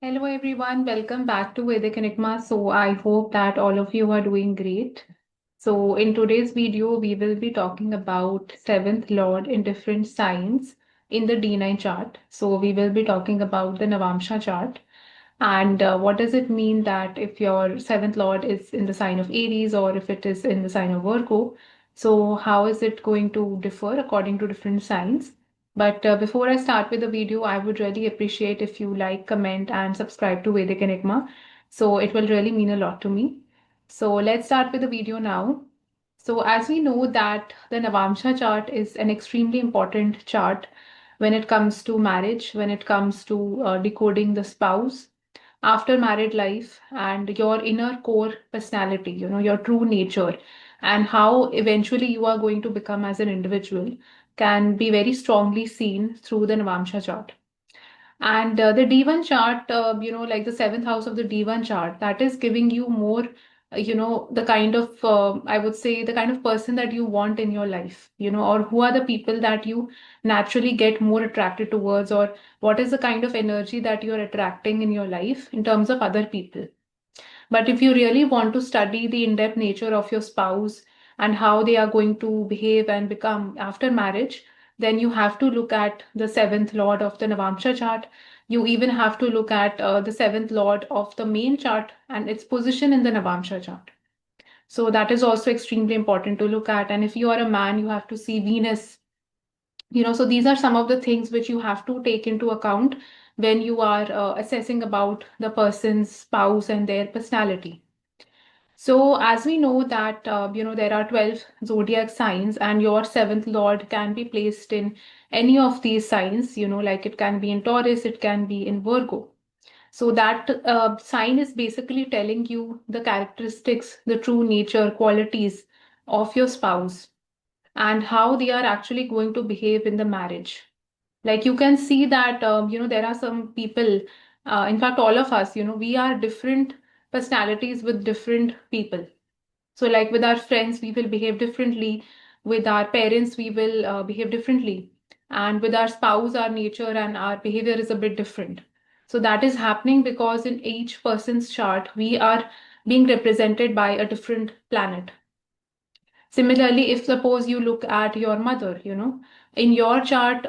Hello everyone, welcome back to Vedic Enigma. So I hope that all of you are doing great. So in today's video, we will be talking about seventh lord in different signs in the D9 chart. So we will be talking about the Navamsa chart. And what does it mean that if your seventh lord is in the sign of Aries or if it is in the sign of Virgo? So, how is it going to differ according to different signs? But before I start with the video, I would really appreciate if you like, comment, and subscribe to Vedic Enigma. So, it will really mean a lot to me. So, let's start with the video now. So, as we know that the Navamsa chart is an extremely important chart when it comes to marriage, when it comes to decoding the spouse after married life and your inner core personality, your true nature, and how eventually you are going to become as an individual can be very strongly seen through the Navamsa chart. And the D1 chart, like the seventh house of the D1 chart, that is giving you more, the kind of, I would say, the kind of person that you want in your life, or who are the people that you naturally get more attracted towards, or what is the kind of energy that you're attracting in your life in terms of other people. But if you really want to study the in depth nature of your spouse and how they are going to behave and become after marriage, then you have to look at the seventh lord of the Navamsa chart. You even have to look at the seventh lord of the main chart and its position in the Navamsa chart. So that is also extremely important to look at. And if you are a man, you have to see Venus. So these are some of the things which you have to take into account when you are assessing about the person's spouse and their personality. So, as we know that there are 12 zodiac signs, and your seventh lord can be placed in any of these signs. Like it can be in Taurus, it can be in Virgo. So that sign is basically telling you the characteristics, the true nature, qualities of your spouse, and how they are actually going to behave in the marriage. Like you can see that there are some people, in fact all of us, we are different personalities with different people. So, like with our friends, we will behave differently. With our parents, we will behave differently. And with our spouse, our nature and our behavior is a bit different. So, that is happening because in each person's chart, we are being represented by a different planet. Similarly, if suppose you look at your mother, in your chart,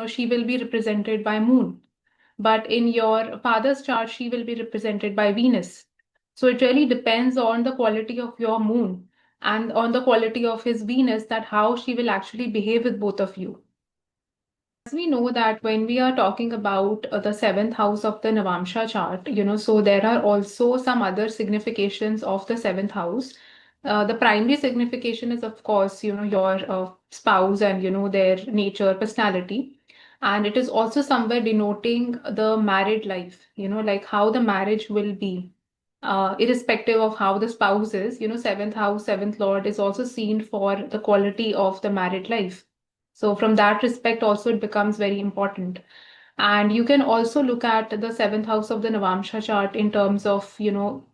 she will be represented by moon, but in your father's chart, she will be represented by Venus. So it really depends on the quality of your moon and on the quality of his Venus that how she will actually behave with both of you. As we know that when we are talking about the seventh house of the Navamsa chart, so there are also some other significations of the seventh house. The primary signification is, of course, your spouse and, their nature, personality. And it is also somewhere denoting the married life, like how the marriage will be. Irrespective of how the spouse is, seventh house, seventh lord is also seen for the quality of the married life. So from that respect, also it becomes very important. And you can also look at the seventh house of the Navamsa chart in terms of,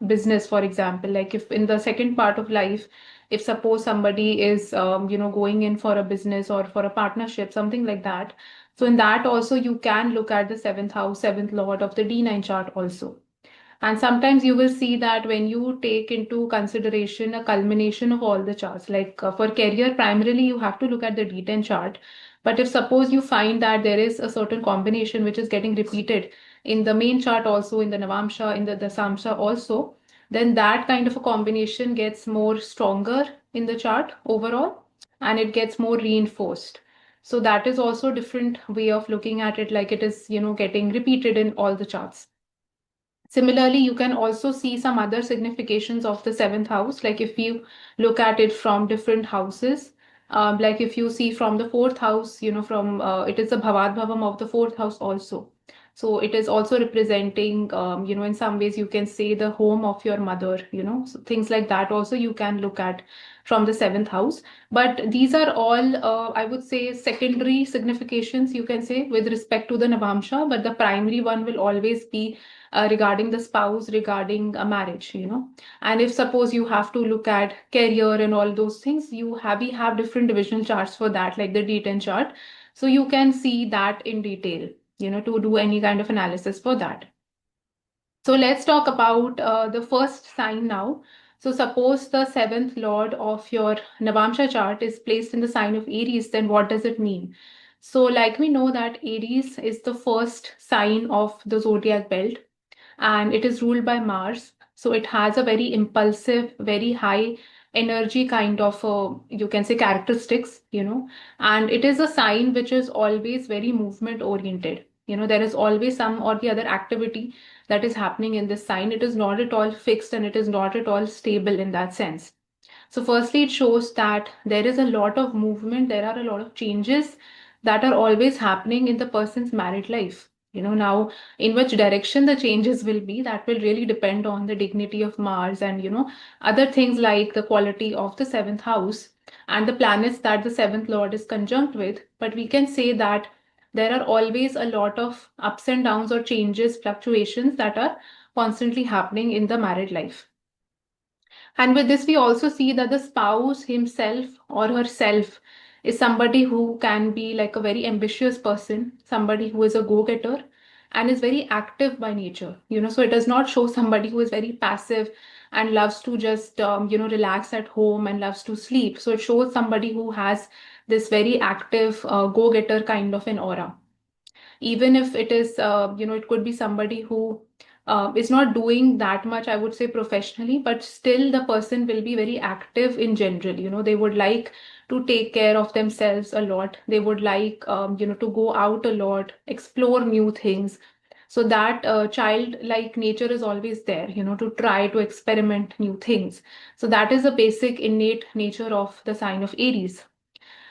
business, for example. Like if in the second part of life, if suppose somebody is, going in for a business or for a partnership, something like that. So in that also you can look at the seventh house, seventh lord of the D9 chart also. And sometimes you will see that when you take into consideration a culmination of all the charts, like for career, primarily you have to look at the D10 chart. But if suppose you find that there is a certain combination which is getting repeated in the main chart also, in the Navamsa, in the Dasamsa also, then that kind of a combination gets more stronger in the chart overall and it gets more reinforced. So that is also a different way of looking at it, like it is, getting repeated in all the charts. Similarly, you can also see some other significations of the seventh house. Like if you look at it from different houses, like if you see from the fourth house, from it is the Bhavad Bhavam of the fourth house also. So it is also representing, in some ways you can say the home of your mother, so things like that also you can look at from the seventh house. But these are all, I would say, secondary significations, you can say, with respect to the Navamsha. But the primary one will always be regarding the spouse, regarding a marriage, and if suppose you have to look at career and all those things, we have different divisional charts for that, like the D10 chart. So you can see that in detail, to do any kind of analysis for that. So let's talk about the first sign now. So suppose the seventh lord of your Navamsa chart is placed in the sign of Aries, then what does it mean? So like we know that Aries is the first sign of the zodiac belt and it is ruled by Mars. So it has a very impulsive, very high energy kind of, you can say, characteristics, and it is a sign which is always very movement oriented. There is always some or the other activity that is happening in this sign. It is not at all fixed and it is not at all stable in that sense. So, firstly, it shows that there is a lot of movement, there are a lot of changes that are always happening in the person's married life. Now in which direction the changes will be, that will really depend on the dignity of Mars and, other things like the quality of the seventh house and the planets that the seventh lord is conjunct with. But we can say that there are always a lot of ups and downs or changes, fluctuations that are constantly happening in the married life. And with this, we also see that the spouse himself or herself is somebody who can be like a very ambitious person, somebody who is a go-getter and is very active by nature. So it does not show somebody who is very passive and loves to just, relax at home and loves to sleep. So it shows somebody who has this very active, go-getter kind of an aura, even if it is, it could be somebody who is not doing that much, I would say, professionally, but still the person will be very active in general. They would like to take care of themselves a lot. They would like, to go out a lot, explore new things. So that childlike nature is always there, to try to experiment new things. So that is the basic innate nature of the sign of Aries.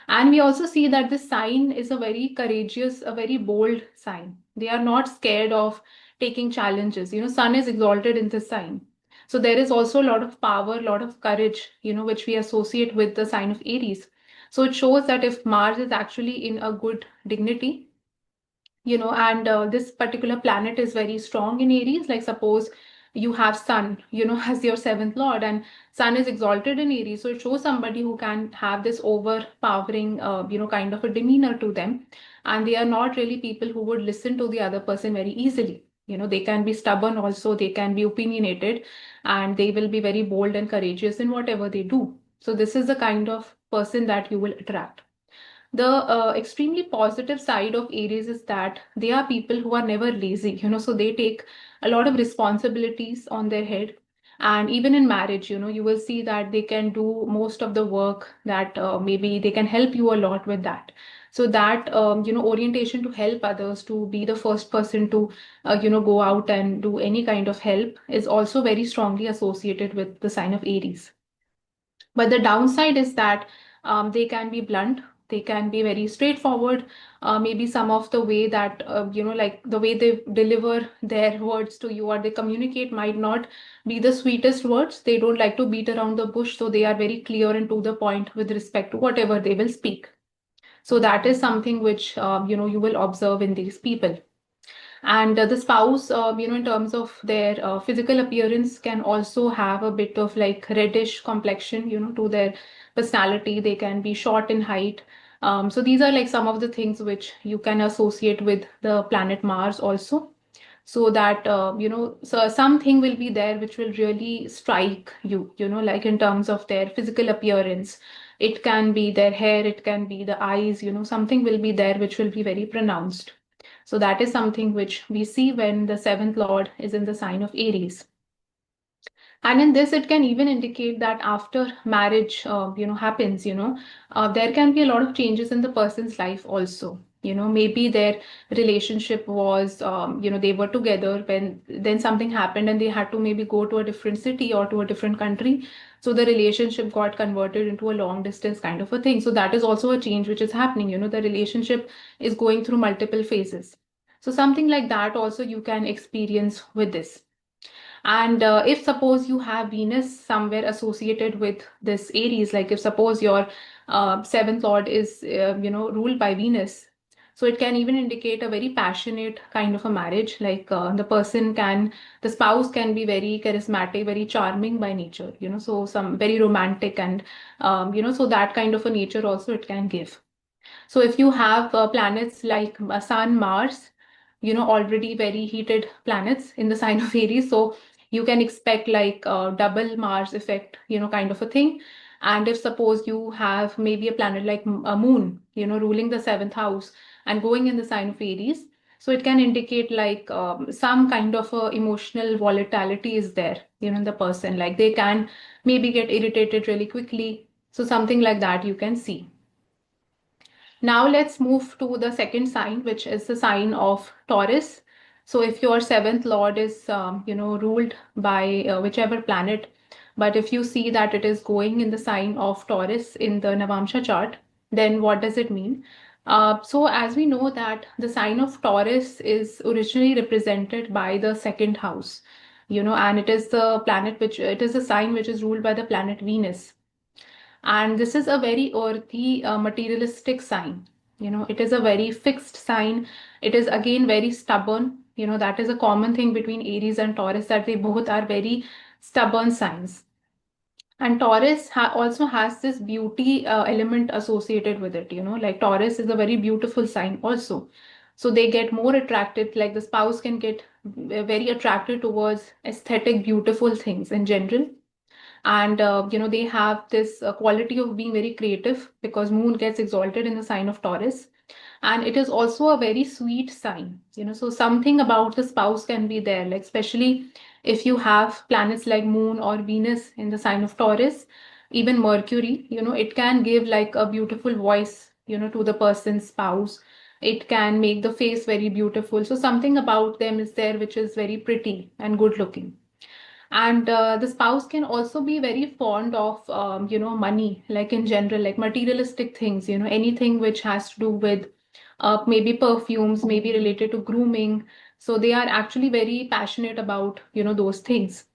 And we also see that this sign is a very courageous, a very bold sign. They are not scared of taking challenges. Sun is exalted in this sign. So there is also a lot of power, a lot of courage, which we associate with the sign of Aries. So it shows that if Mars is actually in a good dignity, and this particular planet is very strong in Aries. Like suppose you have Sun, as your seventh lord, and Sun is exalted in Aries. So it shows somebody who can have this overpowering, kind of a demeanor to them. And they are not really people who would listen to the other person very easily. They can be stubborn also, they can be opinionated, and they will be very bold and courageous in whatever they do. So this is the kind of person that you will attract. The extremely positive side of Aries is that they are people who are never lazy, so they take a lot of responsibilities on their head. And even in marriage, you will see that they can do most of the work, that maybe they can help you a lot with that. So that, orientation to help others, to be the first person to, go out and do any kind of help is also very strongly associated with the sign of Aries. But the downside is that they can be blunt, they can be very straightforward. Maybe some of the way that, like the way they deliver their words to you or they communicate might not be the sweetest words. They don't like to beat around the bush, so they are very clear and to the point with respect to whatever they will speak. So that is something which, you will observe in these people. And the spouse, in terms of their physical appearance, can also have a bit of like reddish complexion, to their personality. They can be short in height. So these are like some of the things which you can associate with the planet Mars also. So that, so something will be there which will really strike you, like in terms of their physical appearance. It can be their hair, it can be the eyes, something will be there which will be very pronounced. So that is something which we see when the seventh lord is in the sign of Aries. And in this, it can even indicate that after marriage, happens, there can be a lot of changes in the person's life also. Maybe their relationship was, they were together when then something happened and they had to maybe go to a different city or to a different country. So the relationship got converted into a long distance kind of a thing. So that is also a change which is happening. The relationship is going through multiple phases. So something like that also you can experience with this. And if suppose you have Venus somewhere associated with this Aries, like if suppose your seventh lord is, ruled by Venus, so it can even indicate a very passionate kind of a marriage. Like the spouse can be very charismatic, very charming by nature, so some very romantic and, so that kind of a nature also it can give. So if you have planets like Sun, Mars, already very heated planets in the sign of Aries. So you can expect like a double Mars effect, kind of a thing. And if suppose you have maybe a planet like a moon, ruling the seventh house and going in the sign of Aries, so it can indicate like some kind of emotional volatility is there, in the person. Like they can maybe get irritated really quickly. So something like that you can see. Now let's move to the second sign, which is the sign of Taurus. So if your seventh lord is, ruled by whichever planet, but if you see that it is going in the sign of Taurus in the Navamsa chart, then what does it mean? So as we know that the sign of Taurus is originally represented by the second house, and it is the planet which it is a sign which is ruled by the planet Venus. And this is a very earthy, materialistic sign. It is a very fixed sign. It is again very stubborn. That is a common thing between Aries and Taurus, that they both are very stubborn signs. And Taurus also has this beauty element associated with it. Like Taurus is a very beautiful sign also. So they get more attracted, like the spouse can get very attracted towards aesthetic, beautiful things in general. And they have this quality of being very creative, because moon gets exalted in the sign of Taurus. And it is also a very sweet sign, so something about the spouse can be there, like especially if you have planets like moon or Venus in the sign of Taurus, even Mercury, it can give like a beautiful voice, to the person's spouse. It can make the face very beautiful, so something about them is there which is very pretty and good looking. And the spouse can also be very fond of money, like in general, like materialistic things, anything which has to do with maybe perfumes, maybe related to grooming. So they are actually very passionate about those things.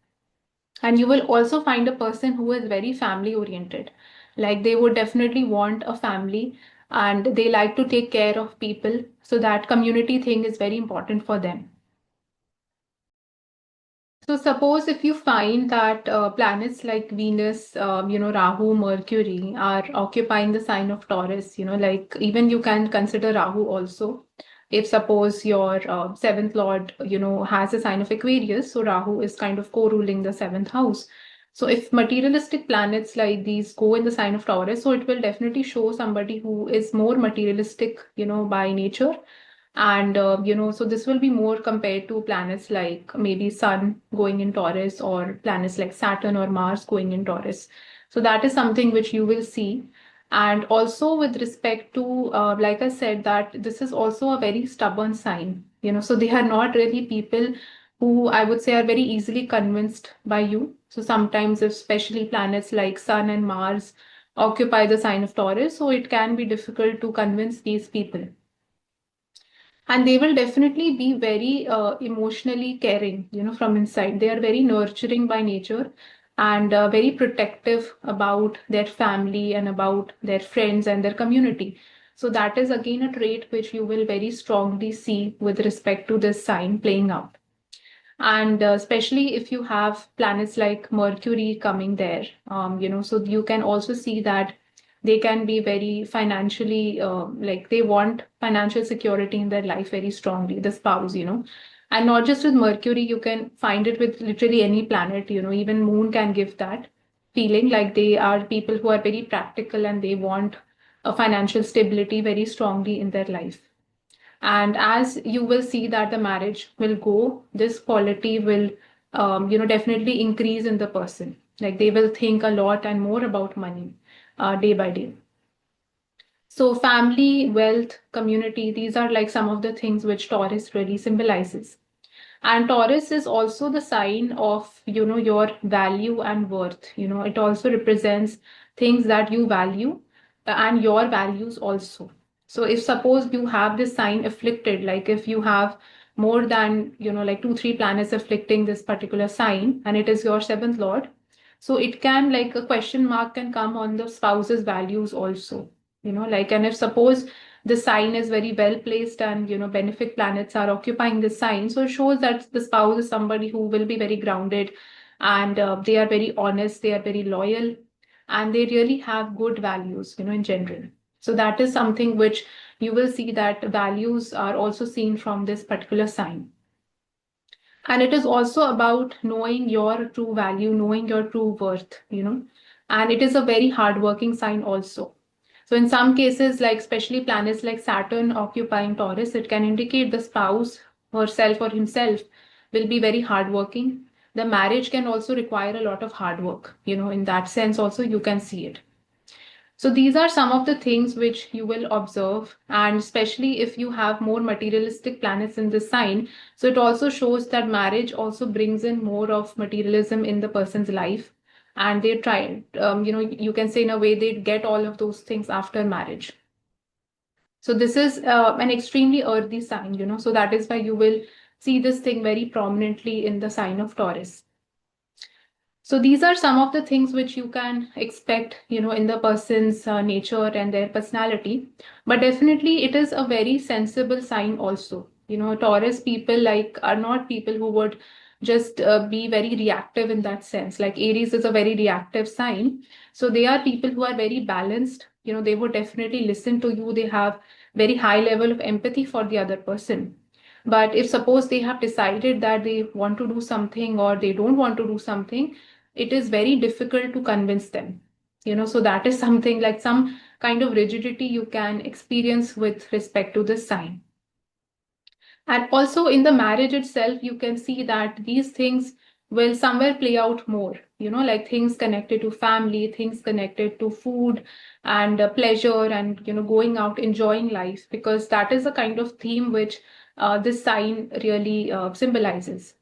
And you will also find a person who is very family oriented, like they would definitely want a family, and they like to take care of people, so that community thing is very important for them. So suppose if you find that planets like Venus, Rahu, Mercury are occupying the sign of Taurus, like even you can consider Rahu also. If suppose your seventh lord, has a sign of Aquarius, so Rahu is kind of co-ruling the seventh house. So if materialistic planets like these go in the sign of Taurus, so it will definitely show somebody who is more materialistic, by nature. And so this will be more compared to planets like maybe Sun going in Taurus, or planets like Saturn or Mars going in Taurus. So that is something which you will see. And also with respect to, like I said, that this is also a very stubborn sign, so they are not really people who I would say are very easily convinced by you. So sometimes, especially planets like Sun and Mars occupy the sign of Taurus, so it can be difficult to convince these people. And they will definitely be very emotionally caring, from inside. They are very nurturing by nature, and very protective about their family and about their friends and their community. So that is again a trait which you will very strongly see with respect to this sign playing out. And especially if you have planets like Mercury coming there, so you can also see that they can be very financially, like they want financial security in their life very strongly, the spouse, and not just with Mercury, you can find it with literally any planet, even moon can give that feeling, like they are people who are very practical and they want a financial stability very strongly in their life. And as you will see that the marriage will go, this quality will, definitely increase in the person. Like they will think a lot and more about money day by day. So family, wealth, community, these are like some of the things which Taurus really symbolizes. And Taurus is also the sign of, your value and worth. It also represents things that you value, and your values also. So if suppose you have this sign afflicted, like if you have more than, like two, three planets afflicting this particular sign, and it is your seventh lord, so it can like a question mark can come on the spouse's values also. Like, and if suppose the sign is very well placed and benefic planets are occupying this sign, so it shows that the spouse is somebody who will be very grounded, and they are very honest, they are very loyal, and they really have good values, in general. So that is something which you will see that values are also seen from this particular sign. And it is also about knowing your true value, knowing your true worth, and it is a very hardworking sign also. So in some cases, like especially planets like Saturn occupying Taurus, it can indicate the spouse, herself or himself, will be very hardworking. The marriage can also require a lot of hard work. In that sense also you can see it. So these are some of the things which you will observe, and especially if you have more materialistic planets in this sign. So it also shows that marriage also brings in more of materialism in the person's life, and they try, you can say in a way they get all of those things after marriage. So this is an extremely earthy sign, so that is why you will see this thing very prominently in the sign of Taurus. So these are some of the things which you can expect, in the person's nature and their personality. But definitely it is a very sensible sign also. Taurus people are not people who would just be very reactive in that sense. Like Aries is a very reactive sign. So they are people who are very balanced. They would definitely listen to you. They have very high level of empathy for the other person. But if suppose they have decided that they want to do something or they don't want to do something, it is very difficult to convince them. So that is something like some kind of rigidity you can experience with respect to this sign. And also in the marriage itself, you can see that these things will somewhere play out more, like things connected to family, things connected to food and pleasure and, going out, enjoying life, because that is the kind of theme which this sign really symbolizes.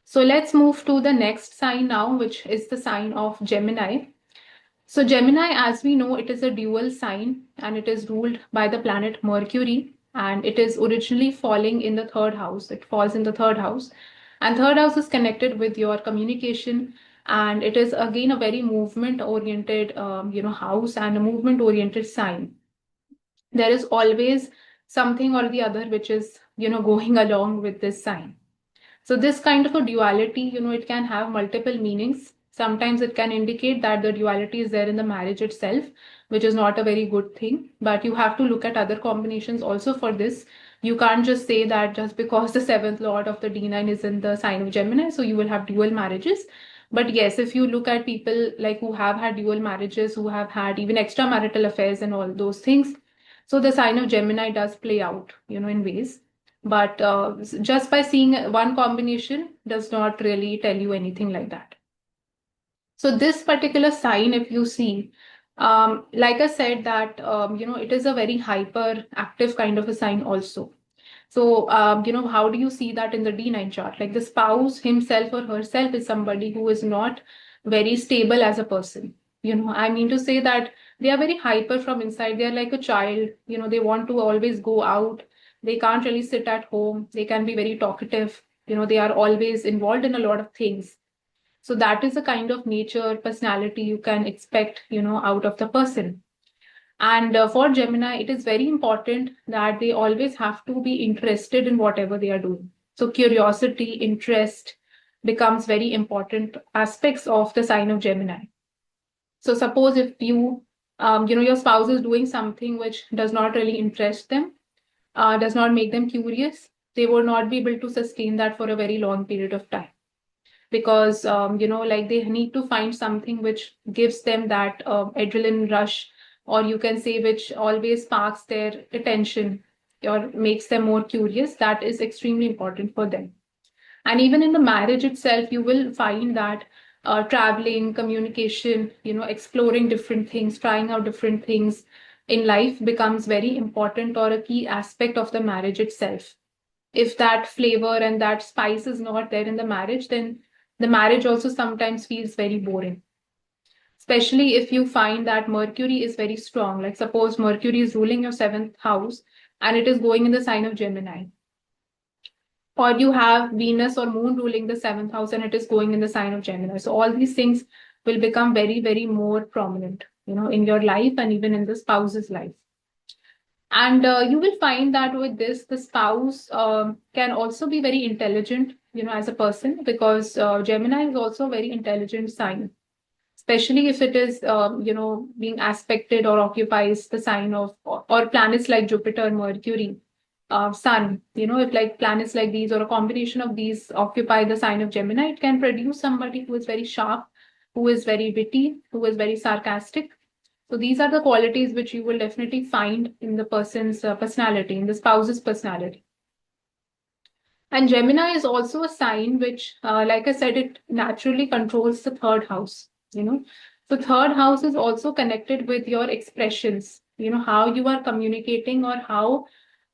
So let's move to the next sign now, which is the sign of Gemini. So Gemini, as we know, it is a dual sign and it is ruled by the planet Mercury, and it is originally falling in the third house. It falls in the third house, and third house is connected with your communication, and it is again a very movement oriented, house and a movement oriented sign. There is always something or the other which is, going along with this sign. So this kind of a duality, it can have multiple meanings. Sometimes it can indicate that the duality is there in the marriage itself, which is not a very good thing. But you have to look at other combinations also for this. You can't just say that just because the seventh lord of the D9 is in the sign of Gemini, so you will have dual marriages. But yes, if you look at people like who have had dual marriages, who have had even extramarital affairs and all those things, so the sign of Gemini does play out, in ways. But just by seeing one combination does not really tell you anything like that. So this particular sign, if you see, like I said that, it is a very hyper active kind of a sign also. So, how do you see that in the D9 chart? Like the spouse himself or herself is somebody who is not very stable as a person. I mean to say that they are very hyper from inside. They are like a child, they want to always go out. They can't really sit at home. They can be very talkative. They are always involved in a lot of things. So that is the kind of nature, personality you can expect, out of the person. And for Gemini, it is very important that they always have to be interested in whatever they are doing. So curiosity, interest becomes very important aspects of the sign of Gemini. So suppose if you, your spouse is doing something which does not really interest them, does not make them curious, they will not be able to sustain that for a very long period of time. Because, like they need to find something which gives them that adrenaline rush, or you can say which always sparks their attention or makes them more curious. That is extremely important for them. And even in the marriage itself, you will find that traveling, communication, exploring different things, trying out different things in life becomes very important or a key aspect of the marriage itself. If that flavor and that spice is not there in the marriage, then the marriage also sometimes feels very boring. Especially if you find that Mercury is very strong. Like suppose Mercury is ruling your seventh house and it is going in the sign of Gemini. Or you have Venus or Moon ruling the seventh house and it is going in the sign of Gemini. So all these things will become very, very more prominent, in your life and even in the spouse's life. And you will find that with this, the spouse can also be very intelligent, as a person, because Gemini is also a very intelligent sign. especially if it is, being aspected or occupies the sign of, or planets like Jupiter, Mercury, Sun. If like planets like these or a combination of these occupy the sign of Gemini, it can produce somebody who is very sharp, who is very witty, who is very sarcastic. So these are the qualities which you will definitely find in the person's personality, in the spouse's personality. And Gemini is also a sign which, like I said, it naturally controls the third house, you know. So third house is also connected with your expressions, how you are communicating or how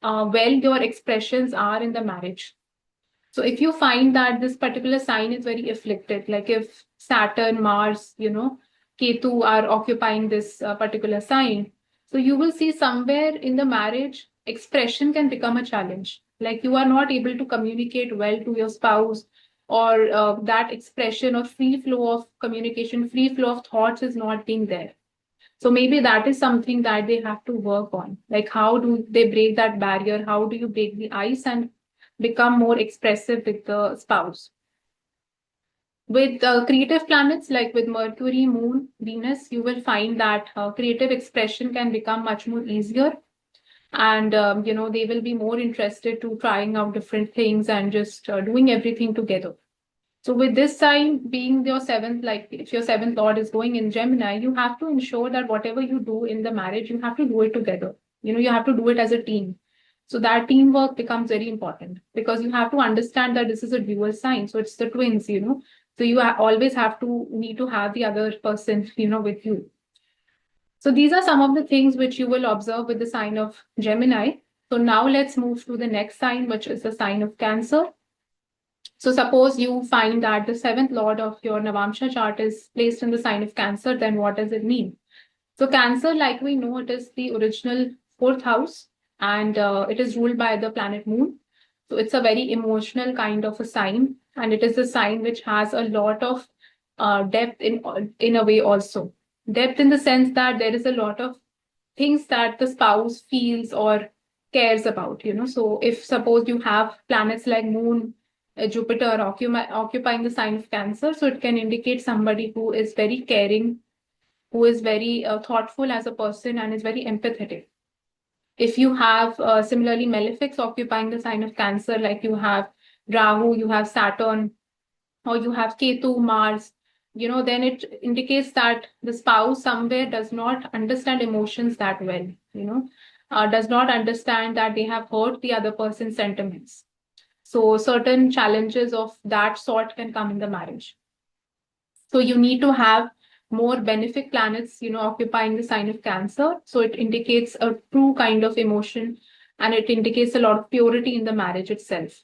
well your expressions are in the marriage. So if you find that this particular sign is very afflicted, like if Saturn, Mars, Ketu are occupying this particular sign, so you will see somewhere in the marriage, expression can become a challenge. Like you are not able to communicate well to your spouse, or that expression or free flow of communication, free flow of thoughts is not being there. So maybe that is something that they have to work on. Like how do they break that barrier? How do you break the ice and become more expressive with the spouse? With creative planets like with Mercury, Moon, Venus, you will find that creative expression can become much more easier. And, they will be more interested to trying out different things and just doing everything together. So with this sign being your seventh, like if your seventh lord is going in Gemini, you have to ensure that whatever you do in the marriage, you have to do it together. You have to do it as a team. So that teamwork becomes very important because you have to understand that this is a dual sign. So it's the twins. So you always need to have the other person, with you. So these are some of the things which you will observe with the sign of Gemini. So now let's move to the next sign, which is the sign of Cancer. So suppose you find that the seventh lord of your Navamsa chart is placed in the sign of Cancer, then what does it mean? So Cancer, like we know, it is the original fourth house, and it is ruled by the planet Moon. So it's a very emotional kind of a sign, and it is a sign which has a lot of depth in a way also. Depth in the sense that there is a lot of things that the spouse feels or cares about. So if suppose you have planets like Moon, Jupiter occupying the sign of Cancer, so it can indicate somebody who is very caring, who is very thoughtful as a person and is very empathetic. If you have similarly malefics occupying the sign of Cancer, like you have Rahu, you have Saturn, or you have Ketu, Mars, then it indicates that the spouse somewhere does not understand emotions that well, does not understand that they have hurt the other person's sentiments. So certain challenges of that sort can come in the marriage. So you need to have more benefic planets, occupying the sign of Cancer. So it indicates a true kind of emotion and it indicates a lot of purity in the marriage itself.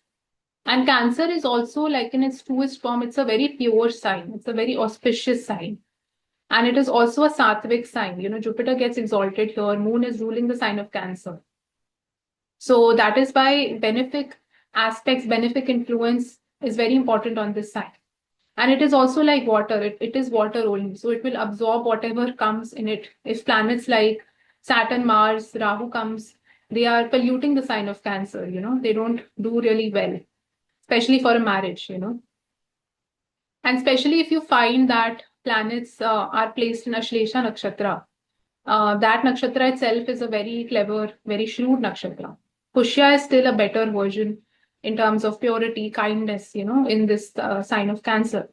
And Cancer is also, like in its truest form, it's a very pure sign. It's a very auspicious sign. And it is also a sattvic sign. Jupiter gets exalted here. Moon is ruling the sign of Cancer. So that is why benefic aspects, benefic influence is very important on this sign. And it is also like water. It is water only. So it will absorb whatever comes in it. If planets like Saturn, Mars, Rahu comes, they are polluting the sign of Cancer. They don't do really well, especially for a marriage. And especially if you find that planets are placed in Ashlesha Nakshatra. That nakshatra itself is a very clever, very shrewd nakshatra. Pushya is still a better version in terms of purity, kindness, in this sign of Cancer.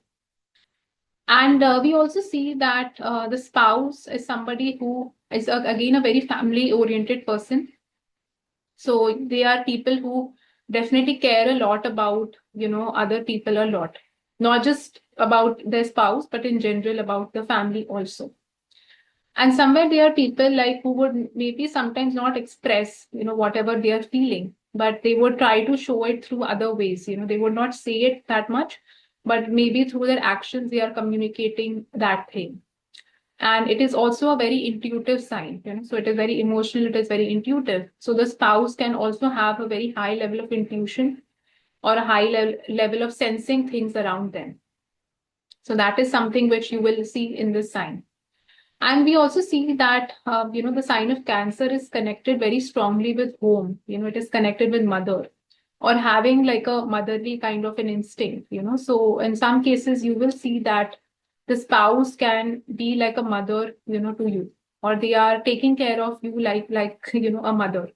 And we also see that the spouse is somebody who is, again, a very family-oriented person. So they are people who definitely care a lot about, other people a lot. Not just about their spouse, but in general about the family also. And somewhere there are people like who would maybe sometimes not express, whatever they are feeling, but they would try to show it through other ways. They would not say it that much, but maybe through their actions, they are communicating that thing. And it is also a very intuitive sign, so it is very emotional, it is very intuitive. So the spouse can also have a very high level of intuition or a high level of sensing things around them. So that is something which you will see in this sign. And we also see that, the sign of Cancer is connected very strongly with home. It is connected with mother or having like a motherly kind of an instinct. So in some cases, you will see that The spouse can be like a mother, to you, or they are taking care of you like a mother.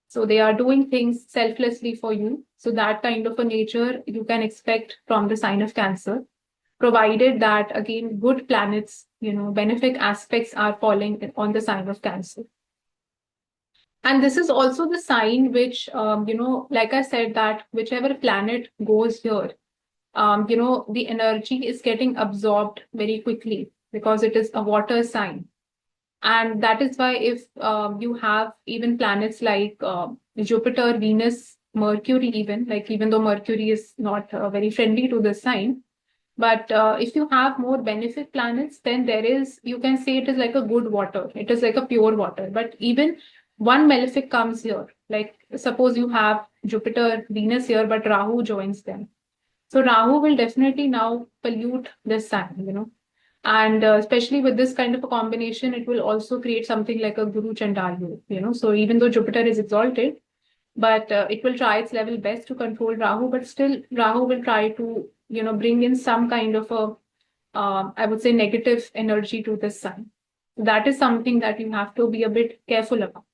So they are doing things selflessly for you. So that kind of a nature you can expect from the sign of Cancer, provided that again good planets, benefic aspects are falling on the sign of Cancer. And this is also the sign which, like I said, that whichever planet goes here, the energy is getting absorbed very quickly because it is a water sign. And that is why if you have even planets like Jupiter, Venus, Mercury, even though Mercury is not very friendly to this sign, but if you have more benefic planets, then you can say it is like a good water. It is like a pure water. But even one malefic comes here, like suppose you have Jupiter, Venus here, but Rahu joins them. So Rahu will definitely now pollute this sign. And especially with this kind of a combination, it will also create something like a Guru Chandalu. So even though Jupiter is exalted, but it will try its level best to control Rahu, but still Rahu will try to, bring in some kind of I would say, negative energy to this sign. That is something that you have to be a bit careful about.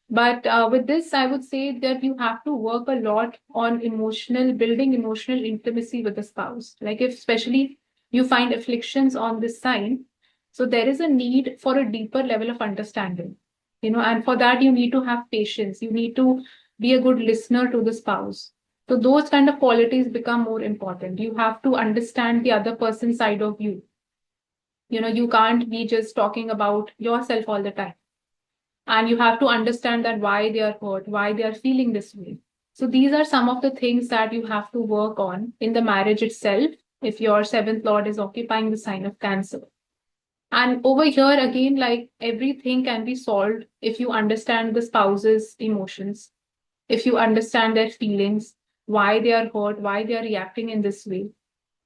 But with this, I would say that you have to work a lot on building emotional intimacy with the spouse. Like if especially you find afflictions on this sign, so there is a need for a deeper level of understanding. And for that you need to have patience. You need to be a good listener to the spouse. So those kind of qualities become more important. You have to understand the other person's side of you. You can't be just talking about yourself all the time, and you have to understand that why they are hurt, why they are feeling this way. So these are some of the things that you have to work on in the marriage itself if your seventh lord is occupying the sign of Cancer. And over here again, like everything can be solved if you understand the spouse's emotions, if you understand their feelings, why they are hurt, why they are reacting in this way.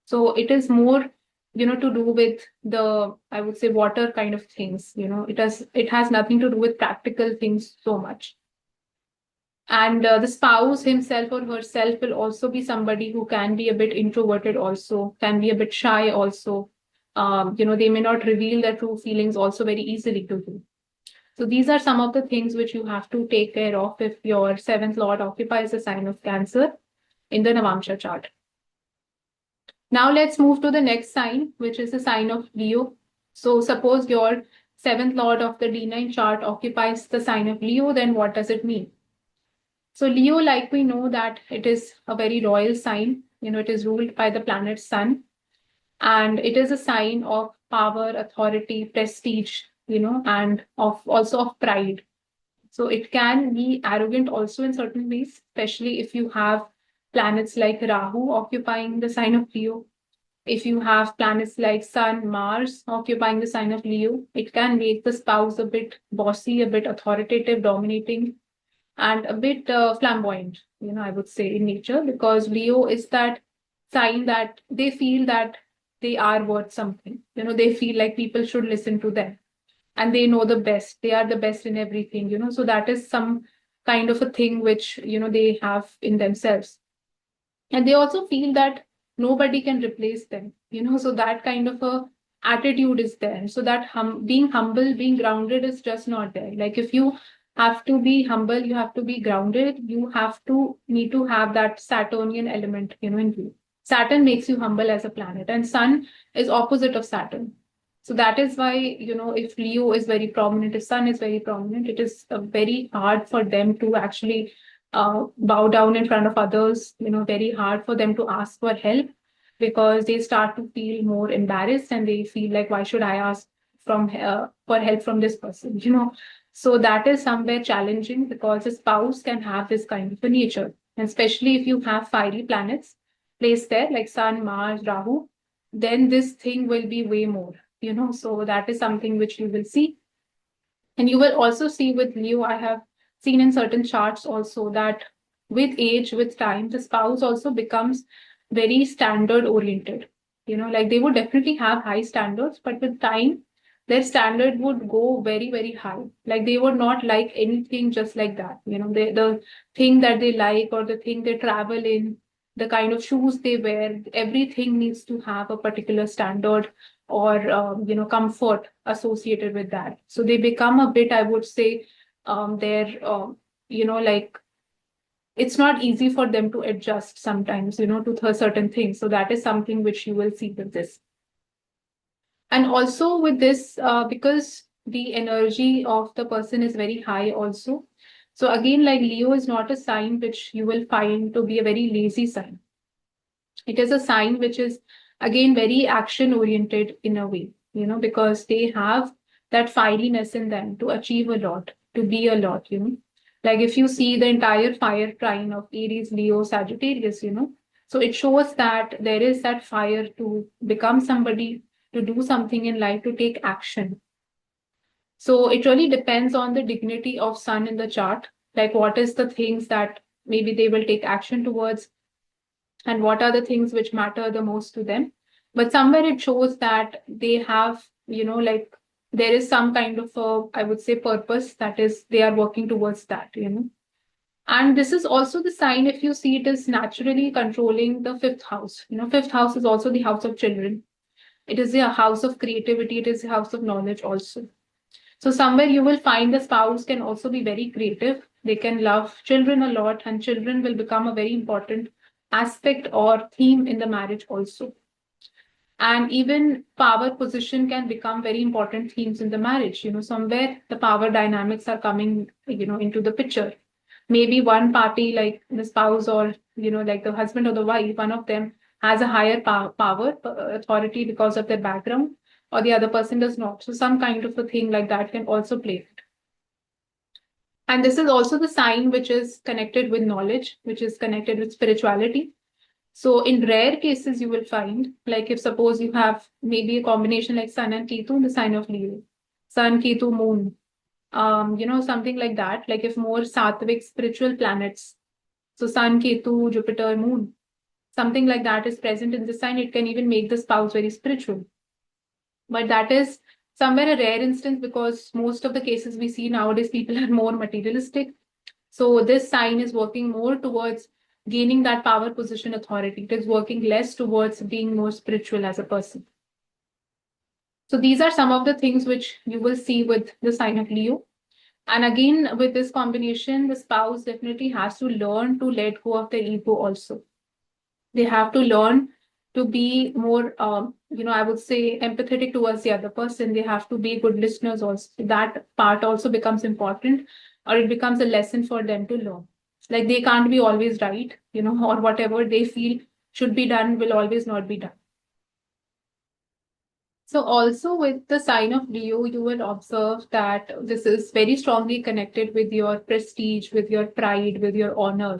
So it is more, to do with the, I would say, water kind of things. It has nothing to do with practical things so much. And the spouse himself or herself will also be somebody who can be a bit introverted, also can be a bit shy, also. They may not reveal their true feelings also very easily to you. So these are some of the things which you have to take care of if your seventh lord occupies the sign of Cancer in the Navamsa chart. Now let's move to the next sign, which is the sign of Leo. So suppose your seventh lord of the D9 chart occupies the sign of Leo, then what does it mean? So Leo, like we know that it is a very royal sign. It is ruled by the planet Sun, and it is a sign of power, authority, prestige, and also of pride. So it can be arrogant also in certain ways, especially if you have planets like Rahu occupying the sign of Leo. If you have planets like Sun, Mars occupying the sign of Leo, it can make the spouse a bit bossy, a bit authoritative, dominating, and a bit flamboyant, I would say, in nature, because Leo is that sign that they feel that they are worth something. They feel like people should listen to them, and they know the best. They are the best in everything. So that is some kind of a thing which, they have in themselves. And they also feel that nobody can replace them. So that kind of a attitude is there. So that being humble, being grounded is just not there. Like if you have to be humble, you have to be grounded, you need to have that Saturnian element, in you. Saturn makes you humble as a planet, and Sun is opposite of Saturn. So that is why, if Leo is very prominent, if Sun is very prominent, it is very hard for them to actually bow down in front of others, very hard for them to ask for help, because they start to feel more embarrassed and they feel like, why should I ask for help from this person? So that is somewhere challenging, because a spouse can have this kind of a nature. And especially if you have fiery planets placed there, like Sun, Mars, Rahu, then this thing will be way more. So that is something which you will see. And you will also see with Leo, I have seen in certain charts also that with age, with time, the spouse also becomes very standard oriented. Like they would definitely have high standards, but with time, their standard would go very, very high. Like they would not like anything just like that. The thing that they like, or the thing they travel in, the kind of shoes they wear, everything needs to have a particular standard or comfort associated with that. So they become a bit, I would say, they're like it's not easy for them to adjust sometimes, to certain things. So that is something which you will see with this. And also with this, because the energy of the person is very high also. So again, like Leo is not a sign which you will find to be a very lazy sign. It is a sign which is again very action oriented in a way, because they have that fieriness in them to achieve a lot, to be a lot. Like if you see the entire fire trine of Aries, Leo, Sagittarius. So it shows that there is that fire to become somebody, to do something in life, to take action. So it really depends on the dignity of sun in the chart, like what is the things that maybe they will take action towards, and what are the things which matter the most to them. But somewhere it shows that they have, like there is some kind of a, I would say, purpose, that is they are working towards that. And this is also the sign, if you see, it is naturally controlling the fifth house. Fifth house is also the house of children. It is a house of creativity. It is a house of knowledge also. So somewhere you will find the spouse can also be very creative. They can love children a lot, and children will become a very important aspect or theme in the marriage also. And even power position can become very important themes in the marriage. Somewhere the power dynamics are coming, into the picture. Maybe one party, like the spouse or, like the husband or the wife, one of them has a higher power, authority because of their background, or the other person does not. So some kind of a thing like that can also play. And this is also the sign which is connected with knowledge, which is connected with spirituality. So in rare cases, you will find, like if suppose you have maybe a combination like Sun and Ketu in the sign of Leo, Sun, Ketu, Moon, something like that. Like if more sattvic spiritual planets, so Sun, Ketu, Jupiter, Moon, something like that is present in the sign, it can even make the spouse very spiritual. But that is somewhere a rare instance, because most of the cases we see nowadays, people are more materialistic. So this sign is working more towards gaining that power position authority. It is working less towards being more spiritual as a person. So these are some of the things which you will see with the sign of Leo. And again, with this combination, the spouse definitely has to learn to let go of their ego also. They have to learn to be more, I would say, empathetic towards the other person. They have to be good listeners also. That part also becomes important, or it becomes a lesson for them to learn. Like they can't be always right, or whatever they feel should be done will always not be done. So also with the sign of Leo, you will observe that this is very strongly connected with your prestige, with your pride, with your honor.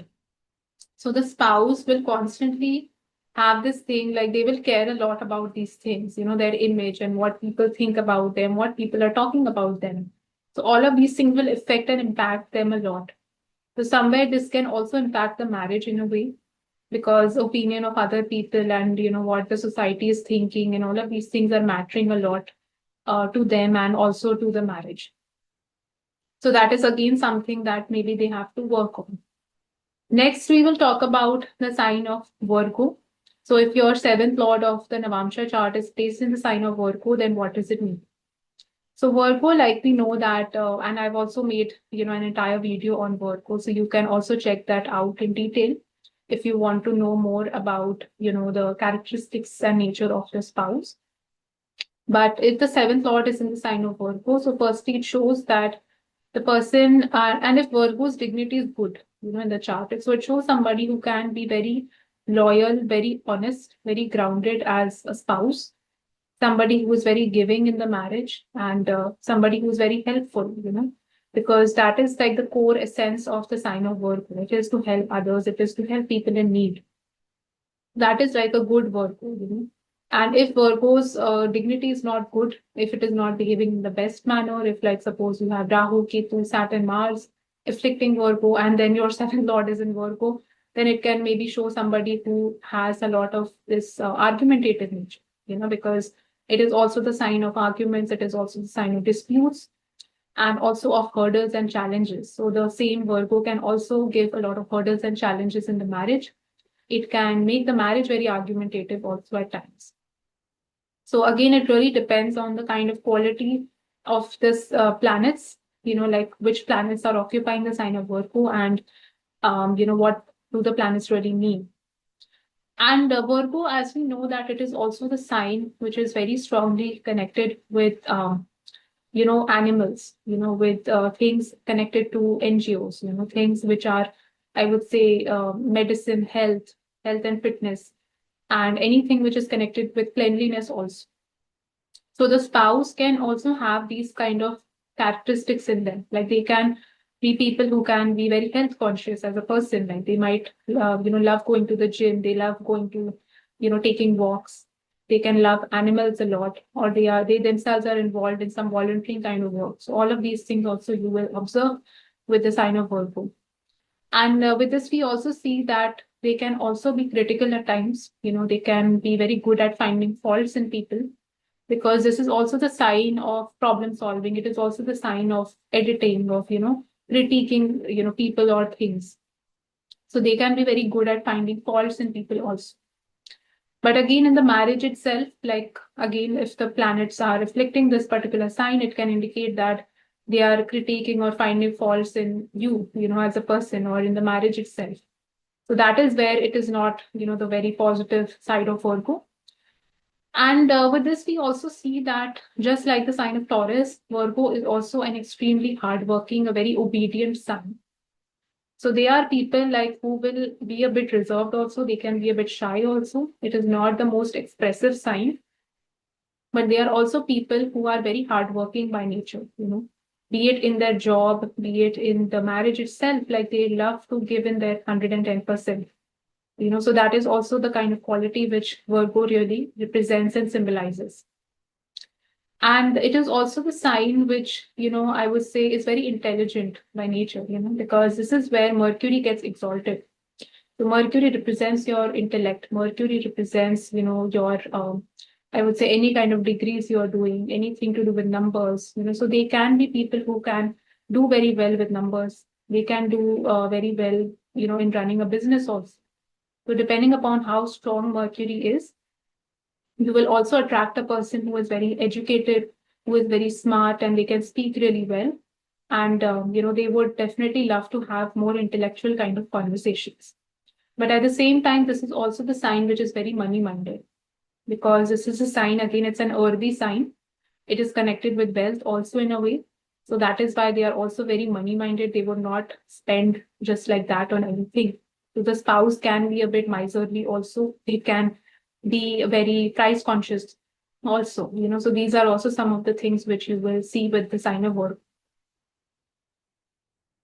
So the spouse will constantly have this thing, like they will care a lot about these things, their image and what people think about them, what people are talking about them. So all of these things will affect and impact them a lot. So somewhere this can also impact the marriage in a way, because opinion of other people and what the society is thinking and all of these things are mattering a lot to them and also to the marriage. So that is again something that maybe they have to work on. Next, we will talk about the sign of Virgo. So if your seventh lord of the Navamsa chart is placed in the sign of Virgo, then what does it mean? So Virgo, like we know that, and I've also made, an entire video on Virgo. So you can also check that out in detail if you want to know more about, the characteristics and nature of your spouse. But if the seventh lord is in the sign of Virgo, so firstly, it shows that the person, and if Virgo's dignity is good, in the chart, so it shows somebody who can be very loyal, very honest, very grounded as a spouse, somebody who is very giving in the marriage, and somebody who is very helpful, because that is like the core essence of the sign of Virgo. It is to help others, it is to help people in need. That is like a good Virgo. And if Virgo's dignity is not good, if it is not behaving in the best manner, if like suppose you have Rahu, Ketu, Saturn, Mars afflicting Virgo, and then your seventh lord is in Virgo, then it can maybe show somebody who has a lot of this argumentative nature, because it is also the sign of arguments, it is also the sign of disputes, and also of hurdles and challenges. So the same Virgo can also give a lot of hurdles and challenges in the marriage. It can make the marriage very argumentative also at times. So again, it really depends on the kind of quality of this planets, like which planets are occupying the sign of Virgo, and what do the planets really mean. And Virgo, as we know, that it is also the sign which is very strongly connected with, animals, with things connected to NGOs, things which are, I would say, medicine, health and fitness, and anything which is connected with cleanliness also. So the spouse can also have these kind of characteristics in them. Like they can be people who can be very health conscious as a person. Like they might, love going to the gym. They love going to, taking walks. They can love animals a lot, or they themselves are involved in some volunteering kind of work. So all of these things also you will observe with the sign of Virgo. And with this, we also see that they can also be critical at times. They can be very good at finding faults in people, because this is also the sign of problem solving. It is also the sign of editing, of, critiquing, people or things. So they can be very good at finding faults in people also. But again, in the marriage itself, like again, if the planets are reflecting this particular sign, it can indicate that they are critiquing or finding faults in you, as a person, or in the marriage itself. So that is where it is not, the very positive side of Virgo. And with this, we also see that just like the sign of Taurus, Virgo is also an extremely hardworking, a very obedient sign. So they are people like who will be a bit reserved also. They can be a bit shy also. It is not the most expressive sign, but they are also people who are very hardworking by nature, be it in their job, be it in the marriage itself, like they love to give in their 110%. So that is also the kind of quality which Virgo really represents and symbolizes. And it is also the sign which, I would say is very intelligent by nature, because this is where Mercury gets exalted. So Mercury represents your intellect. Mercury represents, your, I would say, any kind of degrees you are doing, anything to do with numbers, so they can be people who can do very well with numbers. They can do very well, in running a business also. So depending upon how strong Mercury is, you will also attract a person who is very educated, who is very smart, and they can speak really well. And, they would definitely love to have more intellectual kind of conversations. But at the same time, this is also the sign which is very money minded, because this is a sign, again, it's an earthy sign. It is connected with wealth also in a way. So that is why they are also very money minded. They would not spend just like that on anything. So the spouse can be a bit miserly also. It can be very price conscious also, so these are also some of the things which you will see with the sign of Virgo.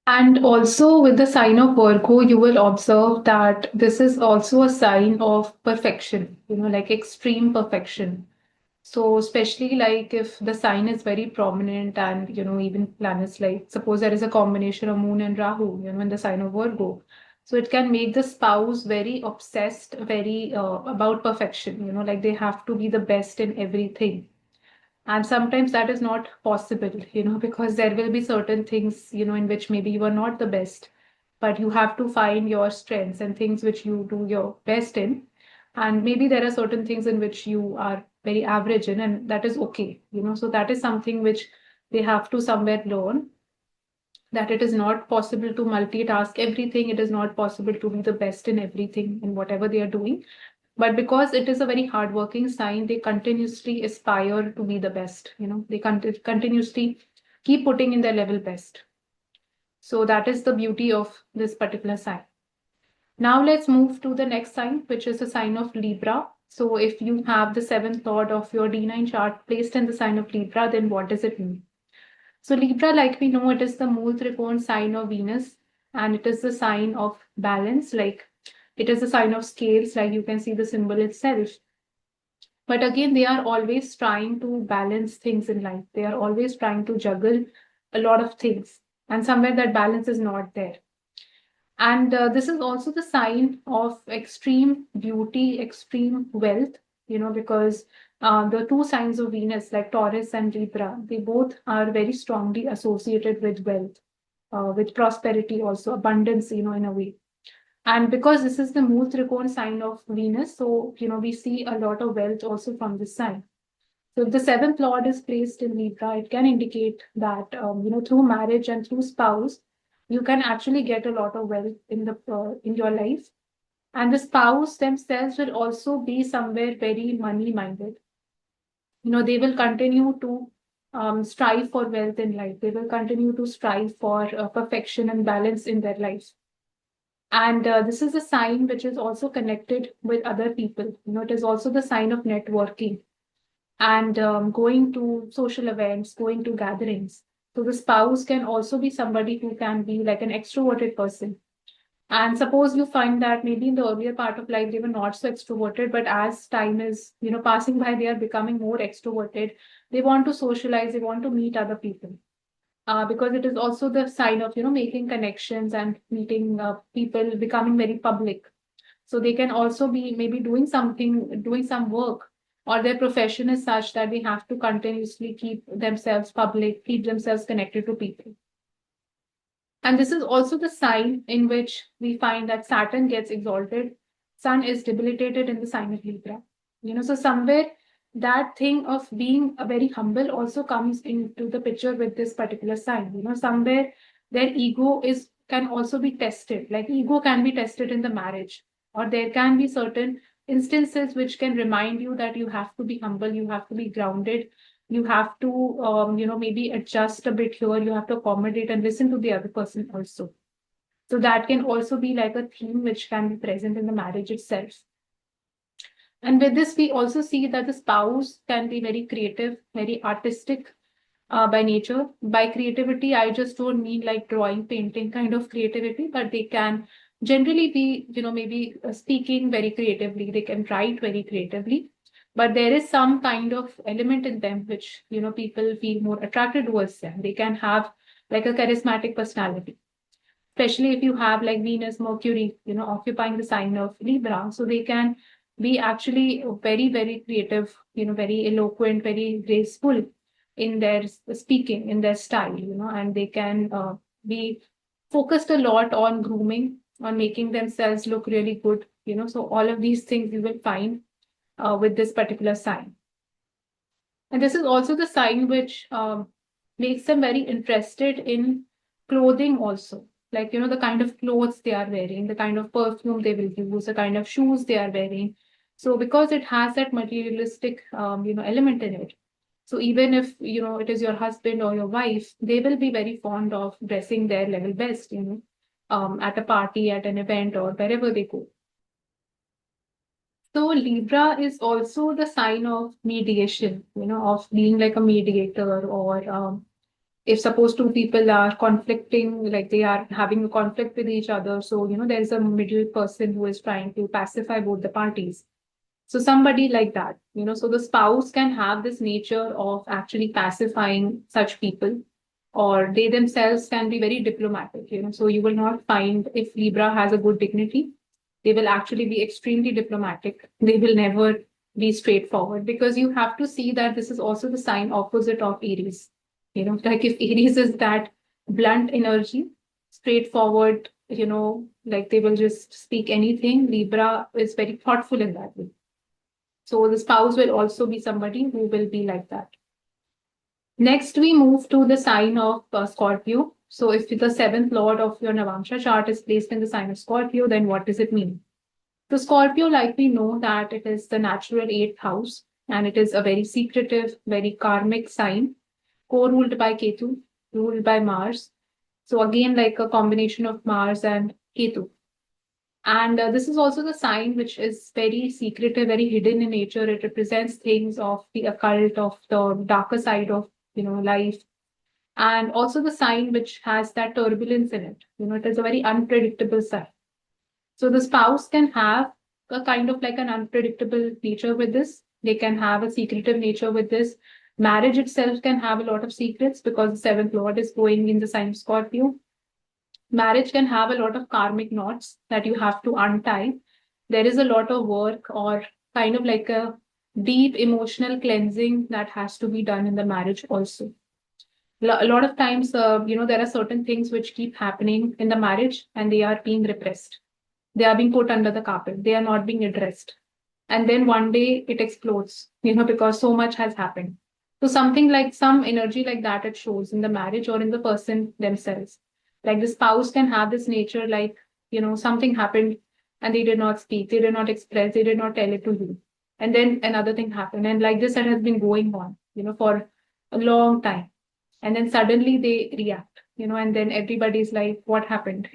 And also with the sign of Virgo, you will observe that this is also a sign of perfection, like extreme perfection. So especially like if the sign is very prominent, and even planets, like suppose there is a combination of Moon and Rahu, in the sign of Virgo. So it can make the spouse very obsessed, very about perfection, like they have to be the best in everything. And sometimes that is not possible, because there will be certain things, in which maybe you are not the best, but you have to find your strengths and things which you do your best in. And maybe there are certain things in which you are very average in, and that is okay, so that is something which they have to somewhere learn, that it is not possible to multitask everything. It is not possible to be the best in everything in whatever they are doing. But because it is a very hardworking sign, they continuously aspire to be the best. They continuously keep putting in their level best. So that is the beauty of this particular sign. Now let's move to the next sign, which is the sign of Libra. So if you have the seventh lord of your D9 chart placed in the sign of Libra, then what does it mean? So Libra, like we know, it is the Mool Trikon sign of Venus, and it is the sign of balance. Like it is a sign of scales, like you can see the symbol itself. But again, they are always trying to balance things in life. They are always trying to juggle a lot of things. And somewhere that balance is not there. And this is also the sign of extreme beauty, extreme wealth, because the two signs of Venus, like Taurus and Libra, they both are very strongly associated with wealth, with prosperity, also abundance, in a way. And because this is the Mool Trikon sign of Venus, so we see a lot of wealth also from this sign. So if the seventh lord is placed in Libra, it can indicate that through marriage and through spouse, you can actually get a lot of wealth in your life. And the spouse themselves will also be somewhere very money minded. They will continue to strive for wealth in life. They will continue to strive for perfection and balance in their lives. And this is a sign which is also connected with other people. It is also the sign of networking and going to social events, going to gatherings. So the spouse can also be somebody who can be like an extroverted person. And suppose you find that maybe in the earlier part of life they were not so extroverted, but as time is passing by, they are becoming more extroverted. They want to socialize, they want to meet other people. Because it is also the sign of making connections and meeting people, becoming very public. So they can also be maybe doing some work, or their profession is such that they have to continuously keep themselves public, keep themselves connected to people. And this is also the sign in which we find that Saturn gets exalted. Sun is debilitated in the sign of Libra. So somewhere that thing of being a very humble also comes into the picture with this particular sign. Somewhere their ego can also be tested. Like ego can be tested in the marriage, or there can be certain instances which can remind you that you have to be humble, you have to be grounded, you have to maybe adjust a bit here, you have to accommodate and listen to the other person also. So that can also be like a theme which can be present in the marriage itself. And with this, we also see that the spouse can be very creative, very artistic by nature. By creativity, I just don't mean like drawing, painting kind of creativity, but they can generally be, maybe speaking very creatively. They can write very creatively, but there is some kind of element in them which, people feel more attracted towards them. They can have like a charismatic personality, especially if you have like Venus, Mercury, occupying the sign of Libra. So they can be actually very, very creative, very eloquent, very graceful in their speaking, in their style, and they can be focused a lot on grooming, on making themselves look really good, So all of these things you will find with this particular sign. And this is also the sign which makes them very interested in clothing also. Like, the kind of clothes they are wearing, the kind of perfume they will use, the kind of shoes they are wearing. So because it has that materialistic, element in it. So even if, it is your husband or your wife, they will be very fond of dressing their level best, at a party, at an event, or wherever they go. So Libra is also the sign of mediation, of being like a mediator, or if suppose two people are conflicting, like they are having a conflict with each other. So, there's a middle person who is trying to pacify both the parties. So somebody like that, so the spouse can have this nature of actually pacifying such people, or they themselves can be very diplomatic, So you will not find, if Libra has a good dignity, they will actually be extremely diplomatic. They will never be straightforward, because you have to see that this is also the sign opposite of Aries. Like if Aries is that blunt energy, straightforward, like they will just speak anything, Libra is very thoughtful in that way. So the spouse will also be somebody who will be like that. Next, we move to the sign of Scorpio. So if the seventh lord of your Navamsa chart is placed in the sign of Scorpio, then what does it mean? So Scorpio, like we know that it is the natural eighth house, and it is a very secretive, very karmic sign, co-ruled by Ketu, ruled by Mars. So again, like a combination of Mars and Ketu. And this is also the sign which is very secretive, very hidden in nature. It represents things of the occult, of the darker side of life, and also the sign which has that turbulence in it. It is a very unpredictable sign. So the spouse can have a kind of like an unpredictable nature with this. They can have a secretive nature with this. Marriage itself can have a lot of secrets because the seventh lord is going in the sign of Scorpio. Marriage can have a lot of karmic knots that you have to untie. There is a lot of work, or kind of like a deep emotional cleansing that has to be done in the marriage also. A lot of times, there are certain things which keep happening in the marriage and they are being repressed. They are being put under the carpet. They are not being addressed. and then one day it explodes, because so much has happened. So something like some energy like that it shows in the marriage or in the person themselves. Like the spouse can have this nature, like, something happened and they did not speak, they did not express, they did not tell it to you. And then another thing happened. And like this, that has been going on, for a long time. And then suddenly they react, and then everybody's like, what happened?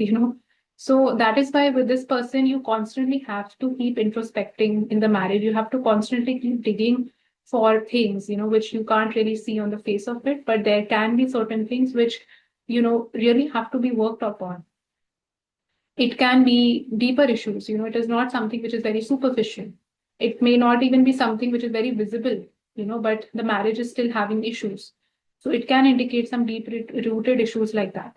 So that is why with this person, you constantly have to keep introspecting in the marriage. You have to constantly keep digging for things, which you can't really see on the face of it, but there can be certain things which, really have to be worked upon. It can be deeper issues, it is not something which is very superficial. It may not even be something which is very visible, but the marriage is still having issues. So it can indicate some deep rooted issues like that.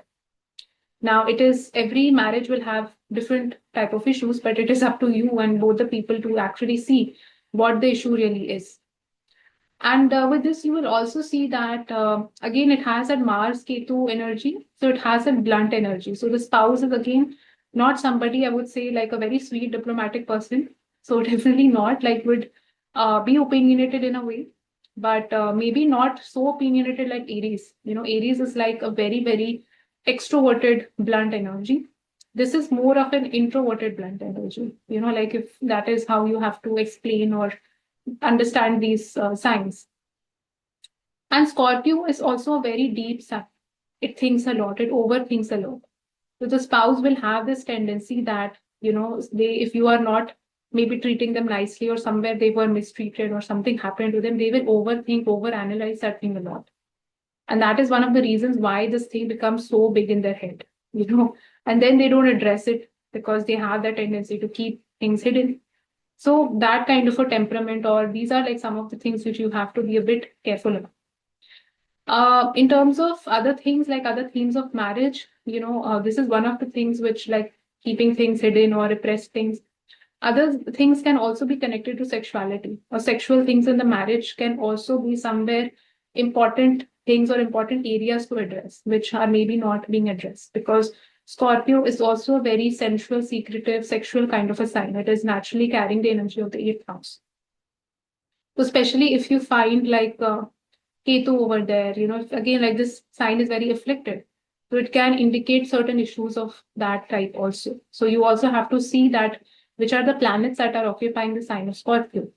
Now, it is every marriage will have different type of issues, but it is up to you and both the people to actually see what the issue really is. And with this, you will also see that again, it has a Mars Ketu energy. So it has a blunt energy. So the spouse is again not somebody I would say like a very sweet diplomatic person. So definitely not like would be opinionated in a way, but maybe not so opinionated like Aries. Aries is like a very, very extroverted, blunt energy. This is more of an introverted blunt energy. Like if that is how you have to explain or understand these signs. And Scorpio is also a very deep sign. It thinks a lot, it overthinks a lot. So the spouse will have this tendency that, they if you are not maybe treating them nicely or somewhere they were mistreated or something happened to them, they will overthink, overanalyze that thing a lot. And that is one of the reasons why this thing becomes so big in their head, and then they don't address it because they have that tendency to keep things hidden. So that kind of a temperament, or these are like some of the things which you have to be a bit careful of. In terms of other things, like other themes of marriage, this is one of the things which like keeping things hidden or repressed things. Other things can also be connected to sexuality or sexual things in the marriage can also be somewhere important things or important areas to address, which are maybe not being addressed because Scorpio is also a very sensual, secretive, sexual kind of a sign. It is naturally carrying the energy of the eighth house. So especially if you find like Ketu over there, again, like this sign is very afflicted. So it can indicate certain issues of that type also. So you also have to see that which are the planets that are occupying the sign of Scorpio.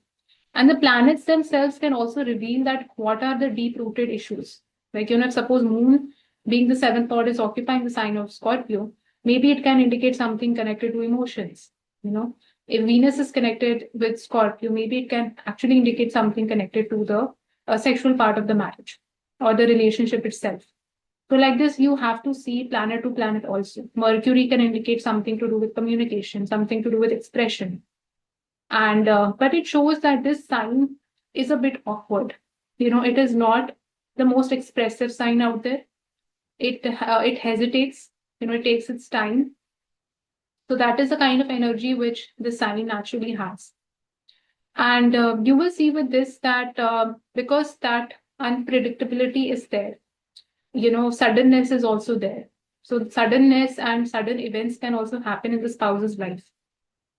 And the planets themselves can also reveal that what are the deep rooted issues. Like, suppose Moon being the seventh lord is occupying the sign of Scorpio, maybe it can indicate something connected to emotions. If Venus is connected with Scorpio, maybe it can actually indicate something connected to the sexual part of the marriage or the relationship itself. So, like this, you have to see planet to planet also. Mercury can indicate something to do with communication, something to do with expression. And but it shows that this sign is a bit awkward. It is not the most expressive sign out there. It hesitates. It takes its time. So that is the kind of energy which the sign naturally has. And you will see with this that because that unpredictability is there, suddenness is also there. So suddenness and sudden events can also happen in the spouse's life,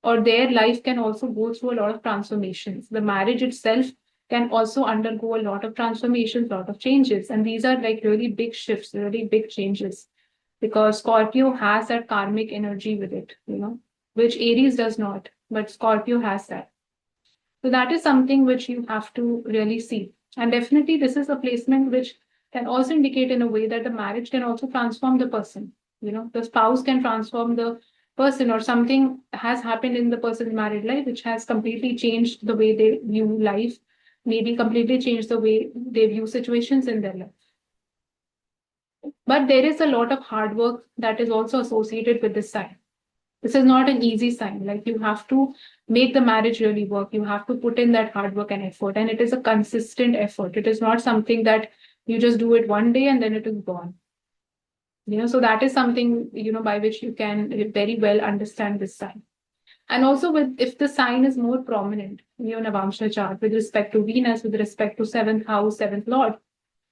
or their life can also go through a lot of transformations. The marriage itself can also undergo a lot of transformations, a lot of changes. And these are like really big shifts, really big changes, because Scorpio has that karmic energy with it, which Aries does not, but Scorpio has that. So that is something which you have to really see. And definitely, this is a placement which can also indicate in a way that the marriage can also transform the person. The spouse can transform the person, or something has happened in the person's married life which has completely changed the way they view life, maybe completely changed the way they view situations in their life. But there is a lot of hard work that is also associated with this sign. This is not an easy sign. Like you have to make the marriage really work. You have to put in that hard work and effort. And it is a consistent effort. It is not something that you just do it one day and then it is gone. So that is something, by which you can very well understand this sign. And also if the sign is more prominent in your Navamsa chart with respect to Venus, with respect to seventh house, seventh lord,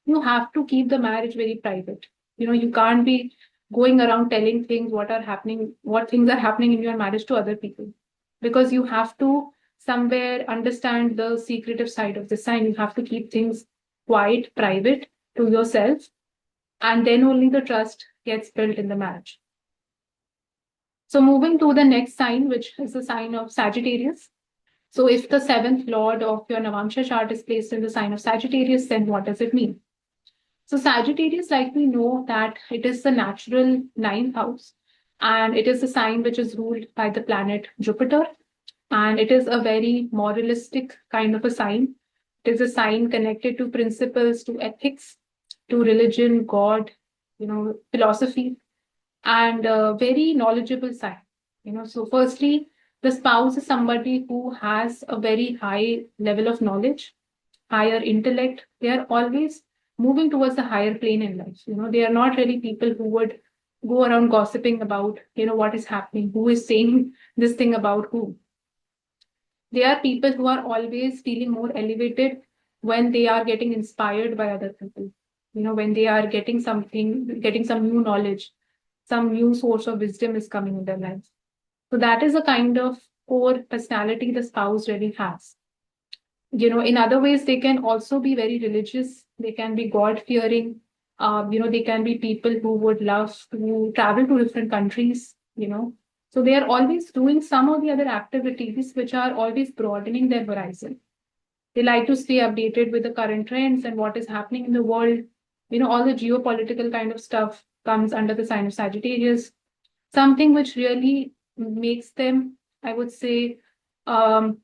you have to keep the marriage very private. You can't be going around telling things what things are happening in your marriage to other people, because you have to somewhere understand the secretive side of the sign. You have to keep things quiet, private to yourself, and then only the trust gets built in the marriage. So moving to the next sign, which is the sign of Sagittarius. So if the seventh lord of your Navamsa chart is placed in the sign of Sagittarius, then what does it mean? So Sagittarius, like we know that it is the natural ninth house, and it is a sign which is ruled by the planet Jupiter, and it is a very moralistic kind of a sign. It is a sign connected to principles, to ethics, to religion, God, philosophy, and a very knowledgeable sign. So firstly, the spouse is somebody who has a very high level of knowledge, higher intellect. They are always moving towards the higher plane in life. They are not really people who would go around gossiping about, what is happening, who is saying this thing about who. They are people who are always feeling more elevated when they are getting inspired by other people. When they are getting something, getting some new knowledge, some new source of wisdom is coming in their lives. So that is a kind of core personality the spouse really has. In other ways, they can also be very religious. They can be God fearing. They can be people who would love to travel to different countries. So they are always doing some of the other activities which are always broadening their horizon. They like to stay updated with the current trends and what is happening in the world. All the geopolitical kind of stuff comes under the sign of Sagittarius. Something which really makes them, I would say, um,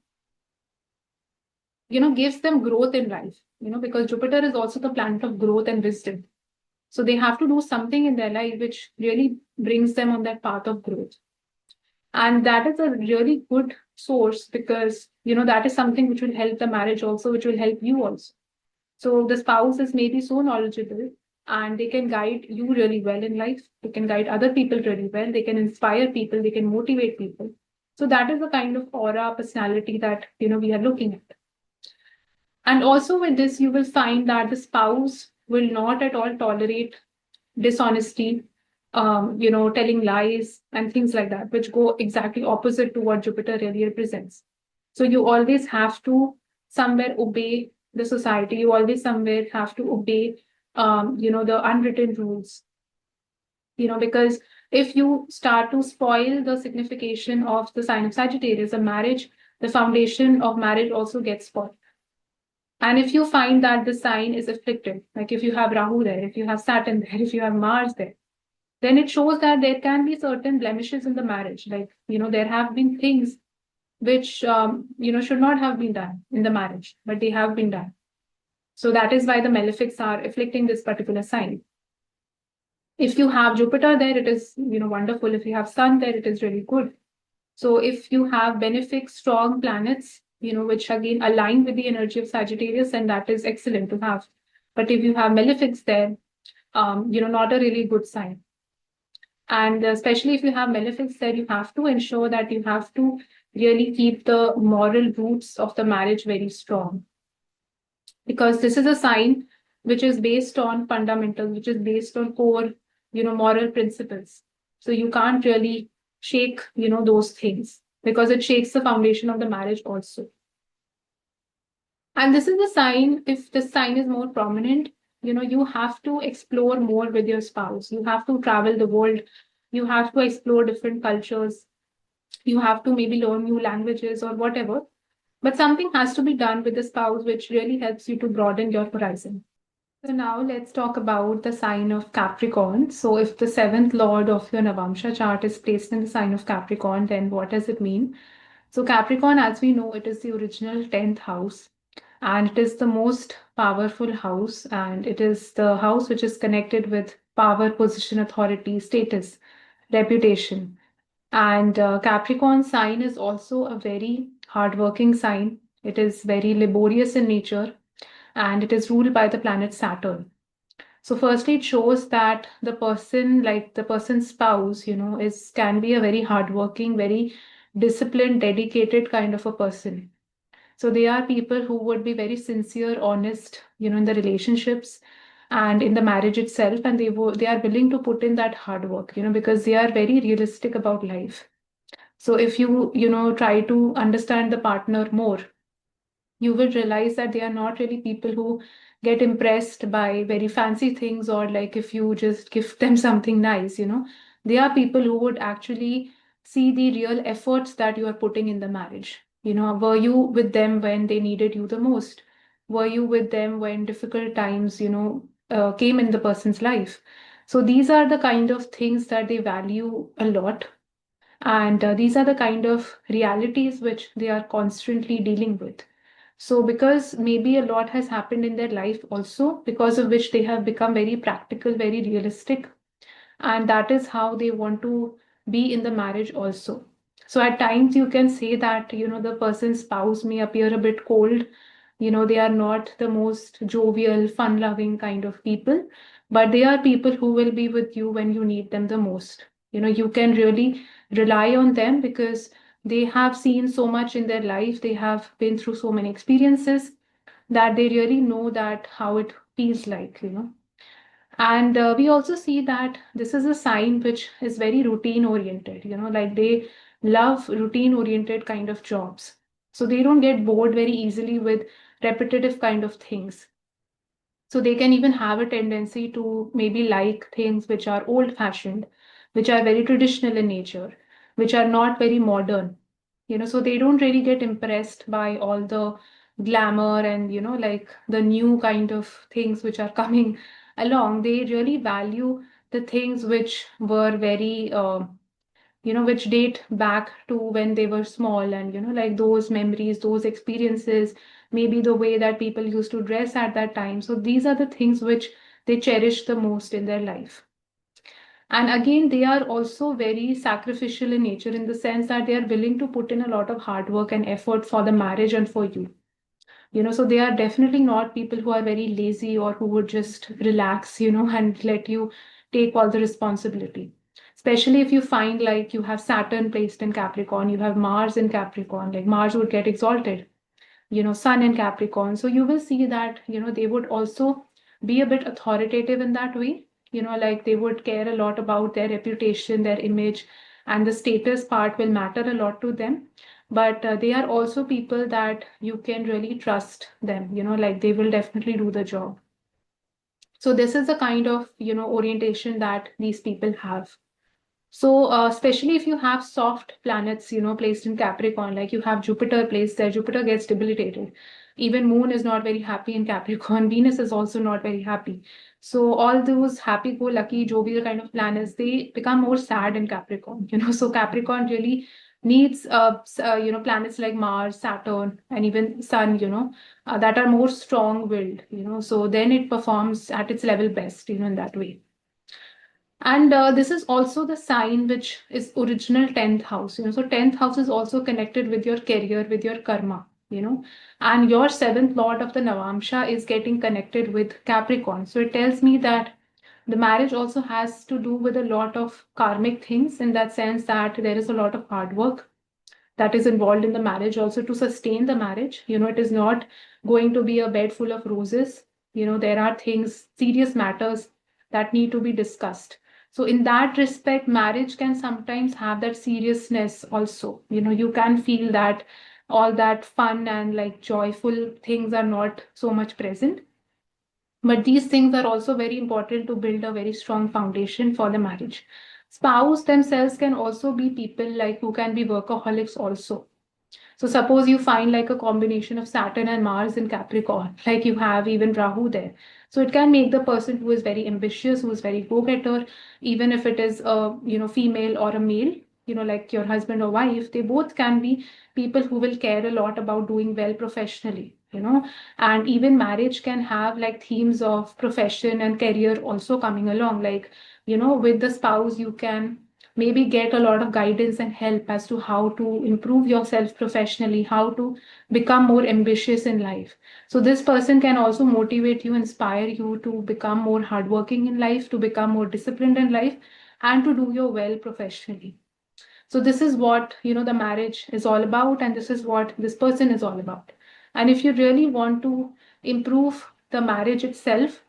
gives them growth in life, because Jupiter is also the planet of growth and wisdom. So they have to do something in their life which really brings them on that path of growth. And that is a really good source because, that is something which will help the marriage also, which will help you also. So the spouse is maybe so knowledgeable and they can guide you really well in life. They can guide other people really well. They can inspire people. They can motivate people. So that is the kind of aura personality that, we are looking at. And also with this, you will find that the spouse will not at all tolerate dishonesty, telling lies and things like that, which go exactly opposite to what Jupiter really represents. So you always have to somewhere obey the society. You always somewhere have to obey, the unwritten rules. Because if you start to spoil the signification of the sign of Sagittarius, a marriage, the foundation of marriage also gets spoiled. And if you find that the sign is afflicted, like if you have Rahu there, if you have Saturn there, if you have Mars there, then it shows that there can be certain blemishes in the marriage. Like, there have been things which, should not have been done in the marriage, but they have been done. So that is why the malefics are afflicting this particular sign. If you have Jupiter there, it is, wonderful. If you have Sun there, it is really good. So if you have benefic, strong planets, which again align with the energy of Sagittarius, and that is excellent to have. But if you have malefics there, not a really good sign. And especially if you have malefics there, you have to ensure that you have to really keep the moral roots of the marriage very strong. Because this is a sign which is based on fundamentals, which is based on core, moral principles. So you can't really shake, those things because it shakes the foundation of the marriage also. And this is the sign, if the sign is more prominent, you have to explore more with your spouse. You have to travel the world. You have to explore different cultures. You have to maybe learn new languages or whatever. But something has to be done with the spouse, which really helps you to broaden your horizon. So now let's talk about the sign of Capricorn. So if the seventh lord of your Navamsa chart is placed in the sign of Capricorn, then what does it mean? So Capricorn, as we know, it is the original 10th house and it is the most powerful house, and it is the house which is connected with power, position, authority, status, reputation. And Capricorn sign is also a very hardworking sign. It is very laborious in nature and it is ruled by the planet Saturn. So firstly, it shows that the person, like the person's spouse, is can be a very hardworking, very disciplined, dedicated kind of a person. So they are people who would be very sincere, honest, in the relationships and in the marriage itself, and they are willing to put in that hard work, because they are very realistic about life. So if you try to understand the partner more, you will realize that they are not really people who get impressed by very fancy things, or like if you just give them something nice. They are people who would actually see the real efforts that you are putting in the marriage. Were you with them when they needed you the most? Were you with them when difficult times came in the person's life? So these are the kind of things that they value a lot, and these are the kind of realities which they are constantly dealing with. So, because maybe a lot has happened in their life also, because of which they have become very practical, very realistic, and that is how they want to be in the marriage also. So, at times you can say that the person's spouse may appear a bit cold. They are not the most jovial, fun loving kind of people, but they are people who will be with you when you need them the most. You can really rely on them because they have seen so much in their life, they have been through so many experiences that they really know that how it feels like. And we also see that this is a sign which is very routine oriented, like they love routine oriented kind of jobs. So they don't get bored very easily with repetitive kind of things. So they can even have a tendency to maybe like things which are old fashioned, which are very traditional in nature, which are not very modern. So they don't really get impressed by all the glamour and like the new kind of things which are coming along. They really value the things which were very which date back to when they were small, and like those memories, those experiences, maybe the way that people used to dress at that time. So these are the things which they cherish the most in their life. And again, they are also very sacrificial in nature, in the sense that they are willing to put in a lot of hard work and effort for the marriage and for you. So they are definitely not people who are very lazy or who would just relax and let you take all the responsibility. Especially if you find like you have Saturn placed in Capricorn, you have Mars in Capricorn, like Mars would get exalted, Sun in Capricorn. So you will see that they would also be a bit authoritative in that way, like they would care a lot about their reputation, their image, and the status part will matter a lot to them. But they are also people that you can really trust them, like they will definitely do the job. So this is the kind of orientation that these people have. So, especially if you have soft planets placed in Capricorn, like you have Jupiter placed there, Jupiter gets debilitated. Even Moon is not very happy in Capricorn. Venus is also not very happy. So, all those happy-go-lucky, jovial kind of planets, they become more sad in Capricorn. So Capricorn really needs, planets like Mars, Saturn, and even Sun, that are more strong-willed. So then it performs at its level best in that way. And this is also the sign which is original 10th house. So 10th house is also connected with your career, with your karma, and your seventh lord of the Navamsha is getting connected with Capricorn. So it tells me that the marriage also has to do with a lot of karmic things, in that sense that there is a lot of hard work that is involved in the marriage also to sustain the marriage. It is not going to be a bed full of roses. There are things, serious matters that need to be discussed. So, in that respect, marriage can sometimes have that seriousness also. You can feel that all that fun and like joyful things are not so much present. But these things are also very important to build a very strong foundation for the marriage. Spouse themselves can also be people like who can be workaholics also. So suppose you find like a combination of Saturn and Mars in Capricorn, like you have even Rahu there. So it can make the person who is very ambitious, who is very go-getter, even if it is a female or a male, like your husband or wife, they both can be people who will care a lot about doing well professionally. And even marriage can have like themes of profession and career also coming along. Like with the spouse, you can maybe get a lot of guidance and help as to how to improve yourself professionally, how to become more ambitious in life. So this person can also motivate you, inspire you to become more hardworking in life, to become more disciplined in life, and to do your well professionally. So this is what the marriage is all about, and this is what this person is all about. And if you really want to improve the marriage itself,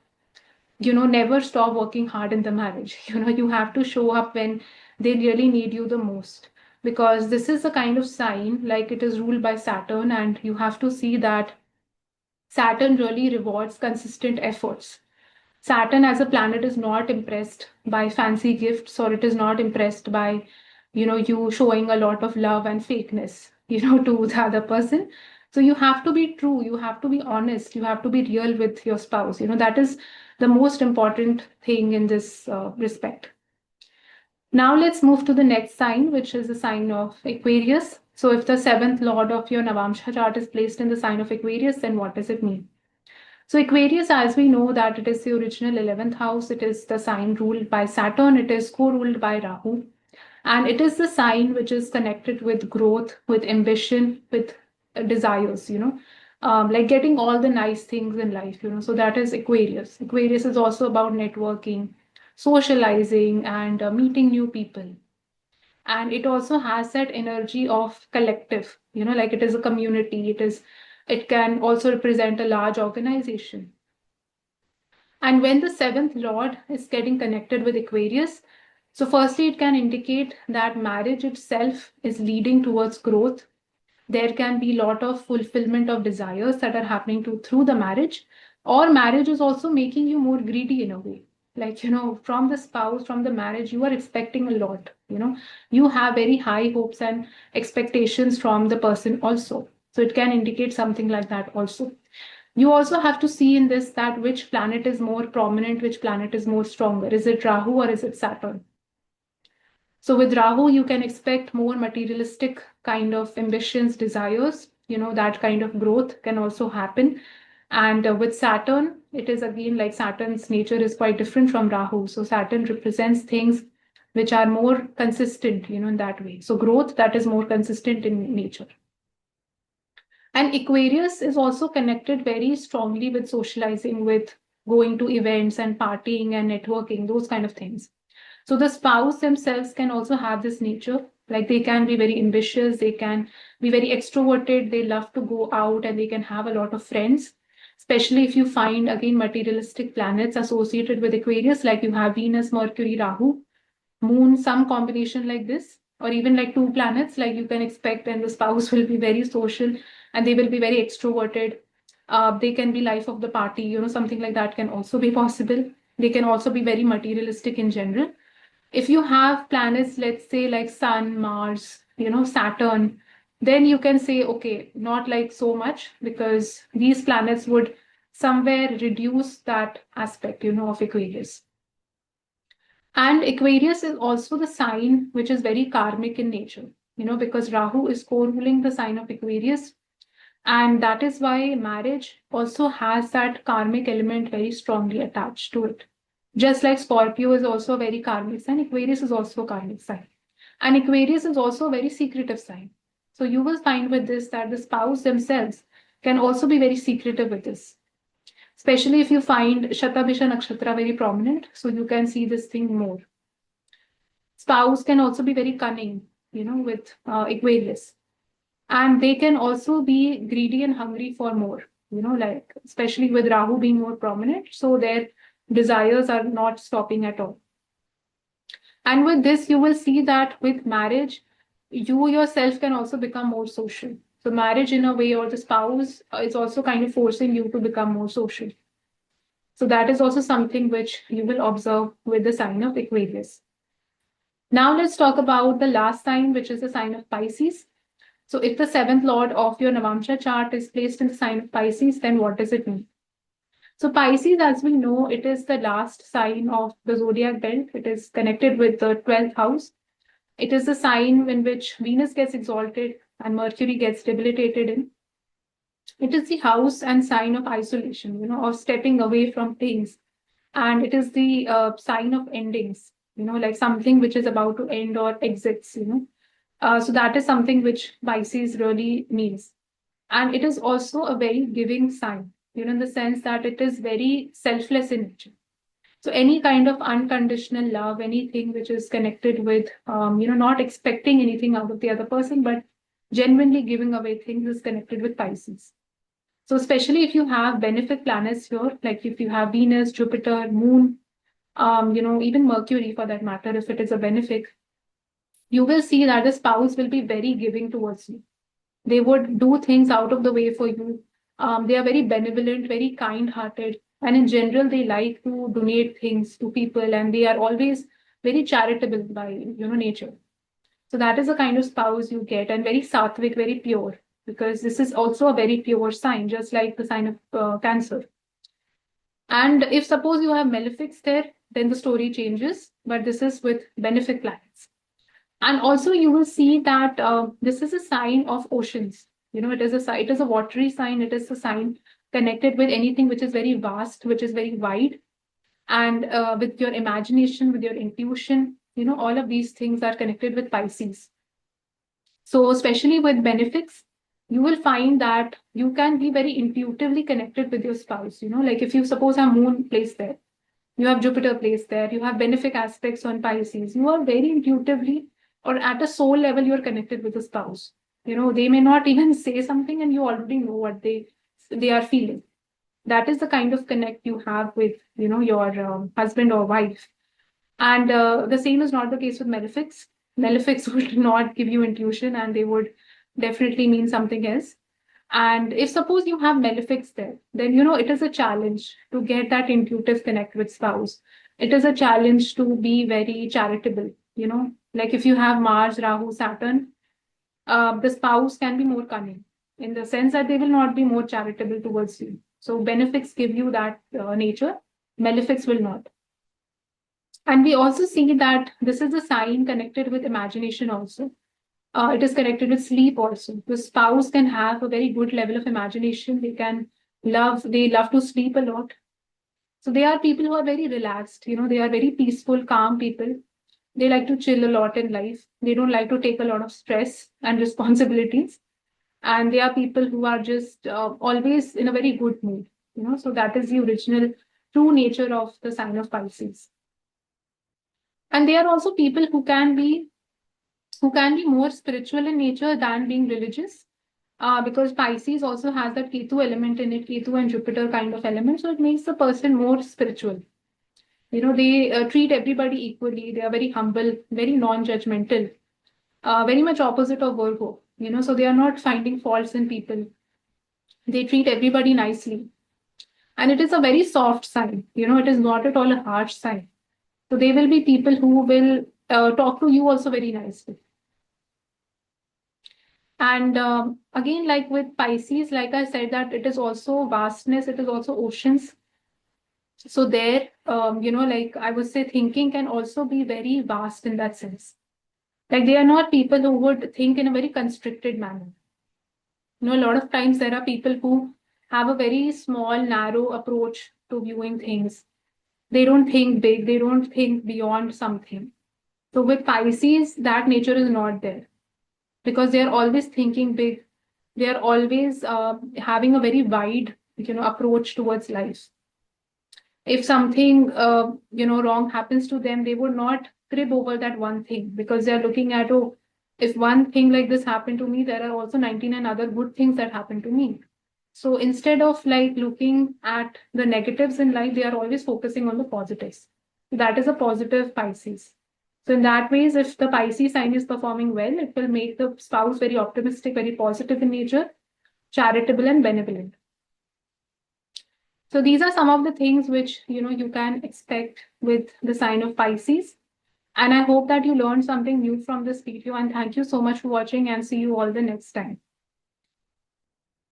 never stop working hard in the marriage. You have to show up when they really need you the most. because this is a kind of sign, like it is ruled by Saturn, and you have to see that Saturn really rewards consistent efforts. Saturn as a planet is not impressed by fancy gifts, or it is not impressed by, you showing a lot of love and fakeness, to the other person. So you have to be true, you have to be honest, you have to be real with your spouse. That is the most important thing in this respect. Now let's move to the next sign, which is the sign of Aquarius. So if the seventh lord of your Navamsa chart is placed in the sign of Aquarius, then what does it mean? So Aquarius, as we know that it is the original 11th house, it is the sign ruled by Saturn, it is co-ruled by Rahu, and it is the sign which is connected with growth, with ambition, with desires, like getting all the nice things in life, So that is Aquarius. Aquarius is also about networking, socializing, and meeting new people. And it also has that energy of collective, like it is a community, it can also represent a large organization. And when the seventh lord is getting connected with Aquarius, so firstly, it can indicate that marriage itself is leading towards growth. There can be a lot of fulfillment of desires that are happening through the marriage, or marriage is also making you more greedy in a way. Like, from the spouse, from the marriage, you are expecting a lot. You have very high hopes and expectations from the person also. So it can indicate something like that also. You also have to see in this that which planet is more prominent, which planet is more stronger. Is it Rahu or is it Saturn? So with Rahu, you can expect more materialistic kind of ambitions, desires, that kind of growth can also happen. And with Saturn, it is again like Saturn's nature is quite different from Rahu. So Saturn represents things which are more consistent, in that way. So growth that is more consistent in nature. And Aquarius is also connected very strongly with socializing, with going to events and partying and networking, those kind of things. So the spouse themselves can also have this nature, like they can be very ambitious, they can be very extroverted, they love to go out and they can have a lot of friends. Especially if you find again materialistic planets associated with Aquarius, like you have Venus, Mercury, Rahu, Moon, some combination like this, or even like two planets, like you can expect, and the spouse will be very social and they will be very extroverted. They can be life of the party, something like that can also be possible. They can also be very materialistic in general. If you have planets, let's say like Sun, Mars, Saturn, then you can say, okay, not like so much, because these planets would somewhere reduce that aspect, of Aquarius. And Aquarius is also the sign which is very karmic in nature, because Rahu is co-ruling the sign of Aquarius. And that is why marriage also has that karmic element very strongly attached to it. Just like Scorpio is also a very karmic sign, Aquarius is also a karmic sign. And Aquarius is also a very secretive sign. So you will find with this that the spouse themselves can also be very secretive with this. Especially if you find Shatabhisha Nakshatra very prominent, so you can see this thing more. Spouse can also be very cunning, with Aquarius. And they can also be greedy and hungry for more, like especially with Rahu being more prominent. So their desires are not stopping at all. And with this, you will see that with marriage, you yourself can also become more social. So marriage in a way, or the spouse is also kind of forcing you to become more social. So that is also something which you will observe with the sign of Aquarius. Now let's talk about the last sign, which is the sign of Pisces. So if the seventh lord of your Navamsa chart is placed in the sign of Pisces, then what does it mean? So Pisces, as we know, it is the last sign of the zodiac belt. It is connected with the 12th house. It is the sign in which Venus gets exalted and Mercury gets debilitated in. It is the house and sign of isolation, of stepping away from things. And it is the sign of endings, like something which is about to end or exits, So that is something which Pisces really means. And it is also a very giving sign, in the sense that it is very selfless in nature. So any kind of unconditional love, anything which is connected with, not expecting anything out of the other person, but genuinely giving away things is connected with Pisces. So especially if you have benefic planets here, like if you have Venus, Jupiter, Moon, even Mercury for that matter, if it is a benefic, You will see that the spouse will be very giving towards you. They would do things out of the way for you. They are very benevolent, very kind-hearted, and in general, they like to donate things to people, and they are always very charitable by nature. So that is the kind of spouse you get, and very sattvic, very pure, because this is also a very pure sign, just like the sign of Cancer. And if suppose you have malefics there, then the story changes. But this is with benefic planets. And also you will see that this is a sign of oceans. It is a watery sign. It is a sign connected with anything which is very vast, which is very wide, and with your imagination, with your intuition. All of these things are connected with Pisces. So especially with benefics, you will find that you can be very intuitively connected with your spouse. Like if you suppose have Moon placed there, you have Jupiter placed there, you have benefic aspects on Pisces, you are very intuitively or at a soul level, you're connected with the spouse. They may not even say something and you already know what they are feeling. That is the kind of connect you have with, your husband or wife. And the same is not the case with malefics. Malefics would not give you intuition and they would definitely mean something else. And if suppose you have malefics there, then it is a challenge to get that intuitive connect with spouse. It is a challenge to be very charitable, like if you have Mars, Rahu, Saturn, the spouse can be more cunning in the sense that they will not be more charitable towards you. So benefics give you that nature, malefics will not. And we also see that this is a sign connected with imagination also. It is connected with sleep also. The spouse can have a very good level of imagination. They love to sleep a lot. So they are people who are very relaxed. They are very peaceful, calm people. They like to chill a lot in life. They don't like to take a lot of stress and responsibilities. And they are people who are just always in a very good mood. So that is the original true nature of the sign of Pisces. And they are also people who can be more spiritual in nature than being religious. Because Pisces also has that Ketu element in it, Ketu and Jupiter kind of element. So it makes the person more spiritual. They treat everybody equally. They are very humble, very non-judgmental, very much opposite of Virgo. So they are not finding faults in people. They treat everybody nicely. And it is a very soft sign. It is not at all a harsh sign. So they will be people who will talk to you also very nicely. And again, like with Pisces, like I said, that it is also vastness, it is also oceans. So there, like I would say, thinking can also be very vast in that sense. Like they are not people who would think in a very constricted manner. A lot of times there are people who have a very small, narrow approach to viewing things. They don't think big, they don't think beyond something. So with Pisces, that nature is not there because they are always thinking big. They are always having a very wide, approach towards life. If something, wrong happens to them, they would not crib over that one thing because they are looking at, oh, if one thing like this happened to me, there are also 99 other good things that happen to me. So instead of like looking at the negatives in life, they are always focusing on the positives. That is a positive Pisces. So in that ways, if the Pisces sign is performing well, it will make the spouse very optimistic, very positive in nature, charitable and benevolent. So these are some of the things which you can expect with the sign of Pisces. And I hope that you learned something new from this video. And thank you so much for watching and see you all the next time.